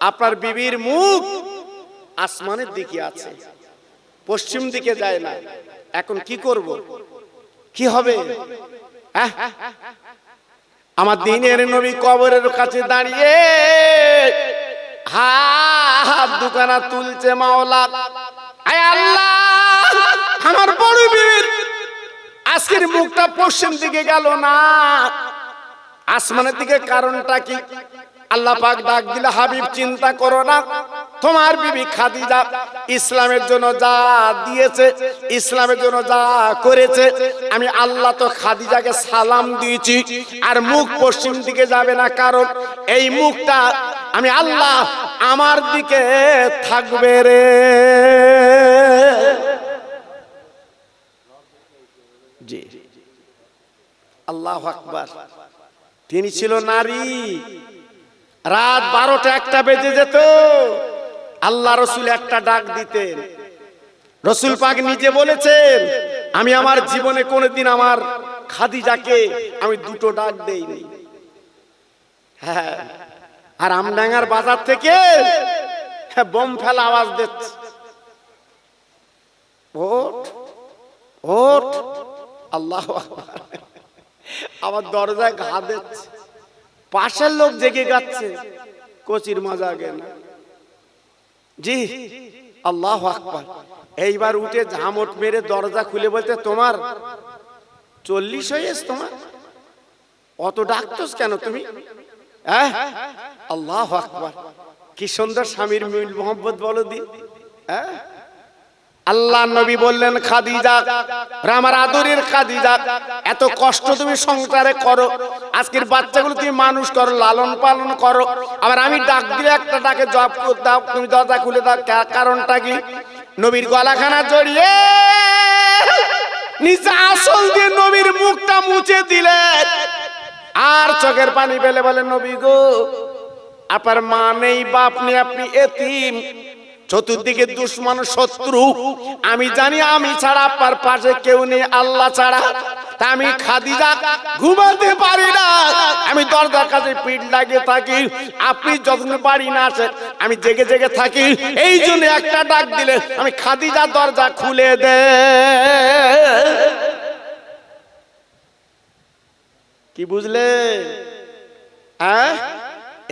আপনার বিবির মুখ আসমানের দিকে আছে, পশ্চিম দিকে যায় না। এখন কি করব, কি হবে? আমার দিনের নবী কবরের কাছে দাঁড়িয়ে হাত দুখানা তুলছে, মাওলা, আয় আল্লাহ, আমার বড় বীর আজকের মুখটা পশ্চিম দিকে গেল না, আসমানের দিকে, কারণটা কি? আল্লাহ পাক ডাক দিলে, হাবিব চিন্তা করো না, তোমার বিবি খাদিজা ইসলামের জন্য যা দিয়েছে, ইসলামের জন্য যা করেছে, আমি আল্লাহ তো খাদিজাকে সালাম দিয়েছি, আর মুখ পশ্চিম দিকে যাবে না, কারণ এই মুখটা আমি আল্লাহ আমার দিকে থাকবে রে। জি, আল্লাহু আকবার। তিনি ছিল নারী। রাত 12টা 1টা বেজে যেত, আল্লাহ রসুল একটা ডাক দিতেন। রসুল পাক নিজে বলেছেন, আমি আমার জীবনে কোনোদিন আমার খাদিজাকে আমি দুটো ডাক দেইনি। হ্যাঁ, আর আমডাঙ্গার বাজার থেকে বোম ফেলা আওয়াজ দিচ্ছে, ওঠ ওঠ, আল্লাহু আকবার। আমার দরজায় ঘা দিচ্ছে, পাশের লোক জেগে যাচ্ছে, কচির মজা আগে না। জি, আল্লাহু আকবার। এইবার উঠে ঝামট মেরে দরজা খুলে বলতে, তোমার 40 হয়েছে, তোমার অত ডাকতোস কেন তুমি? আল্লাহু আকবার। কি সুন্দর স্বামীর মিল মোহাম্মত বলো দি। আল্লাহ নবী বললেন, খাদিজা, আমার আদরের খাদিজা, এত কষ্ট তুমি সংসারে করো, আজকের বাচ্চাগুলো তুমি মানুষ করো, লালন পালন করো, আবার আমি ডাক দিলে একটা ডাকে জবাব দাও, তুমি দরজা খুলে দাও, কারণটা কি? নবীর গলাখানা জড়িয়ে নিচে আসল দিয়ে নবীর মুখটা মুছে দিলেন, আর চোখের পানি ফেলে বলেন, নবী গো, আপনার মা নেই, বাপ নেই, আপনি এতিম, চতুর্দিকে দুশ্মন শত্রু, আমি জানি আমি ছাড়া আপনার পাশে কেউ নেই আল্লাহ ছাড়া, তা আমি খাদিজা ঘুমাতে পারি না, আমি দরজার কাছে পিঠ লাগিয়ে থাকি, আপনি যখন বাড়ি না আসেন আমি জেগে জেগে থাকি, এই জন্য একটা ডাক দিলে আমি খাদিজা দরজা খুলে দে। কি বুঝলে?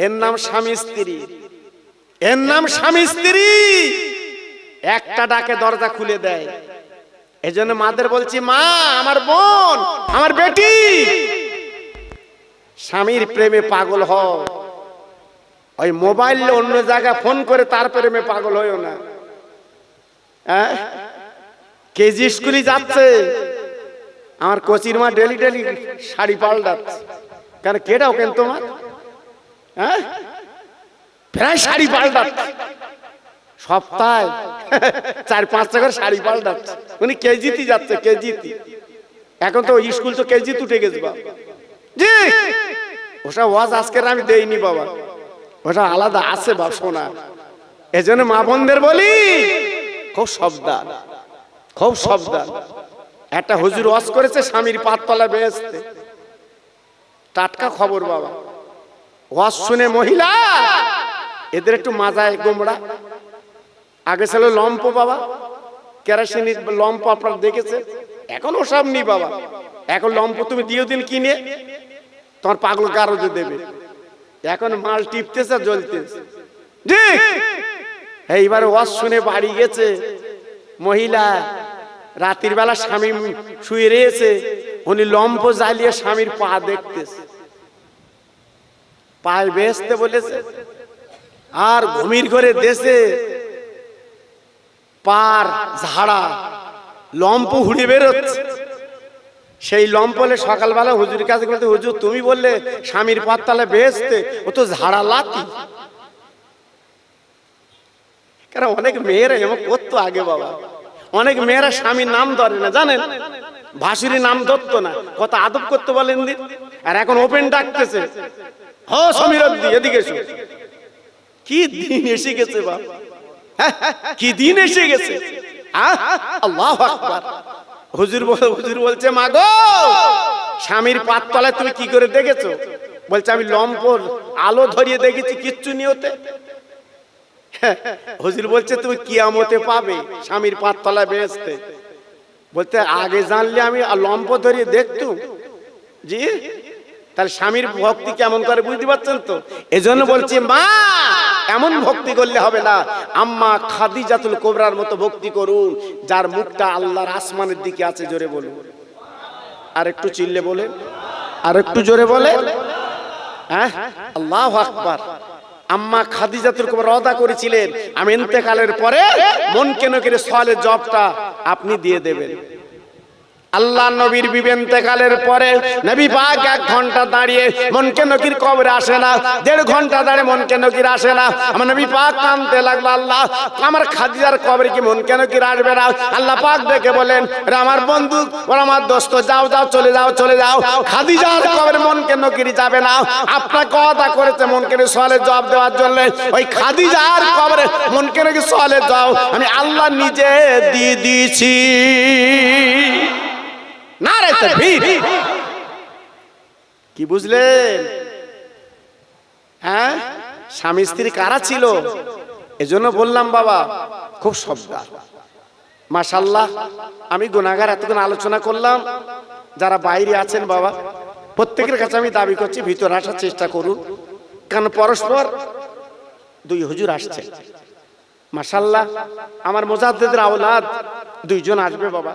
এর নাম স্বামী স্ত্রী, এর নাম স্বামী স্ত্রী। একটা ডাকে দরজা খুলে দেয়। এজন্য মাদের বলছি, মা, আমার বোন, আমার বেটি, স্বামীর প্রেমে পাগল হও। ওই মোবাইলে অন্য জায়গায় ফোন করে তার প্রেমে পাগল হইও না। কেজি স্কুলে যাচ্ছে, আমার কোচির মা ডেলি ডেলি শাড়ি পাল্টাচ্ছে। কেন কেটাও কেন তোমার? প্রায় শাড়ি পাল্টাচ্ছে, সপ্তাহে 4-5টা করে শাড়ি পাল্টাচ্ছে। উনি কেজিতে যাচ্ছে, কেজিতে। এখন তো স্কুল তো কেজিতে উঠে গেছে বাবা। জি, ওটা ওয়াজ আজকের আমি দেইনি বাবা, ওটা আলাদা আছে বাপ শোনা। এজন্য মা বোনদের বলি, খুব সাবধান, খুব সাবধান। একটা হুজুর ওয়াজ করেছে স্বামীর পাততলা বেহেশতে, টাটকা খবর বাবা। ওয়াজ শুনে মহিলা, এদের একটু মাজায় গোমড়া। আগে ছিল লম্প বাবা, কেরাসিনের লম্প আপনারা দেখেছে, এখন ওসব নি বাবা। এখন লম্প তুমি দিও দিন কিনে, তোমার পাগল গারদে দেবে। এখন মাল টিপতেছে, জ্বলতেছে। এইবারে ওয়াজ শুনে বাড়ি গেছে মহিলা, রাতের বেলা স্বামী শুয়ে রয়েছে, উনি লম্প জ্বালিয়ে স্বামীর পা দেখতেছে, পায়ে বেচতে বলেছে। আর ঘুমির ঘরে দেশে পার ঝাড়া, লম্প হুড়ে বেরোচ্ছে। সেই লম্পলে সকালবেলা হুজুরের কাছে বলতে, হুজুর তুমি বললে স্বামীর পাততলা বেচতে, ও তো ঝাড়া লাতি। কারণ অনেক মেয়েরা এমন করতো আগে বাবা। অনেক মেয়েরা স্বামীর নাম ধরে না, জানেন? ভাসুরি নাম ধরতো না, কত আদব করতে বলেন দিন। আর এখন ওপেন ডাকতেছে, ও সমীর এদিকে এসো। কি দিন এসে গেছে বাবা, কি দিন এসে গেছে। আল্লাহু আকবার। হুজুর বলছে, মা গো, স্বামীর পাততলায় তুমি কি করে দেখেছো? বলছে, আমি লম্পর আলো ধরিয়ে দেখেছি, কিচ্ছু নিয়তে। হুজুর বলছে, তুমি কিয়ামতে পাবে স্বামীর পাততলায় বেহেশতে। বলতে, আগে জানলে আমি লম্প ধরিয়ে দেখতুম। জি, তাহলে স্বামীর ভক্তি কেমন করে বুঝতে পারছেন তো? এজন্য বলছি, মা, এমন ভক্তি করলে হবে না। আম্মা খাদিজাতুল কুবরার মতো ভক্তি করুন, যার মুখটা আল্লাহর আসমানের দিকে আছে। জোরে বলুন, আর একটু চিল্লে বলেন, আর একটু জোরে বলেন। আল্লাহু আকবার। আম্মা খাদিজাতুল কুবরা ওয়াদা করেছিলেন, আমি ইন্তেকালের পরে মন কেন করে সওয়ালের জবাবটা আপনি দিয়ে দেবেন। আল্লাহ নবীর বিবি ইন্তেকালের পরে নবী পাক 1 ঘন্টা দাঁড়িয়ে মনকে নকির কবরে আসে না, 1.5 ঘন্টা দাঁড়িয়ে মনকে নকির আসে না। আমার নবী পাক কাঁদতে লাগলো, আল্লাহ, আমার খাদিজার কবরে কি মনকে নকির আসবে না? আল্লাহ পাক দেখে বলেন, রে আমার বন্ধু, ওরা আমার দোস্ত, যাও যাও, চলে যাও, চলে যাও। খাদিজার কবরে মনকে নকির যাবে না। আপনাকে ওয়াদা করেছে মনকে নকির সওয়ালের জবাব দেওয়ার জন্য। ওই খাদিজার কবরে মনকে নকির সওয়ালের জবাব আমি আল্লাহ নিজে দিয়ে দিয়েছি। নারে তাকবীর। কি বুঝলেন? স্বামী স্ত্রী কারা ছিল? এজন্য বললাম বাবা, খুব সাবধান। মাশাআল্লাহ, আমি গুনাহগার এতক্ষণ আলোচনা করলাম। যারা বাইরে আছেন বাবা, প্রত্যেকের কাছে আমি দাবি করছি ভিতরে আসার চেষ্টা করুন, কারণ পরস্পর 2 হুজুর আসছে। মাশাআল্লাহ, আমার মুজাদ্দিদের আওলাদ 2 জন আসবে বাবা।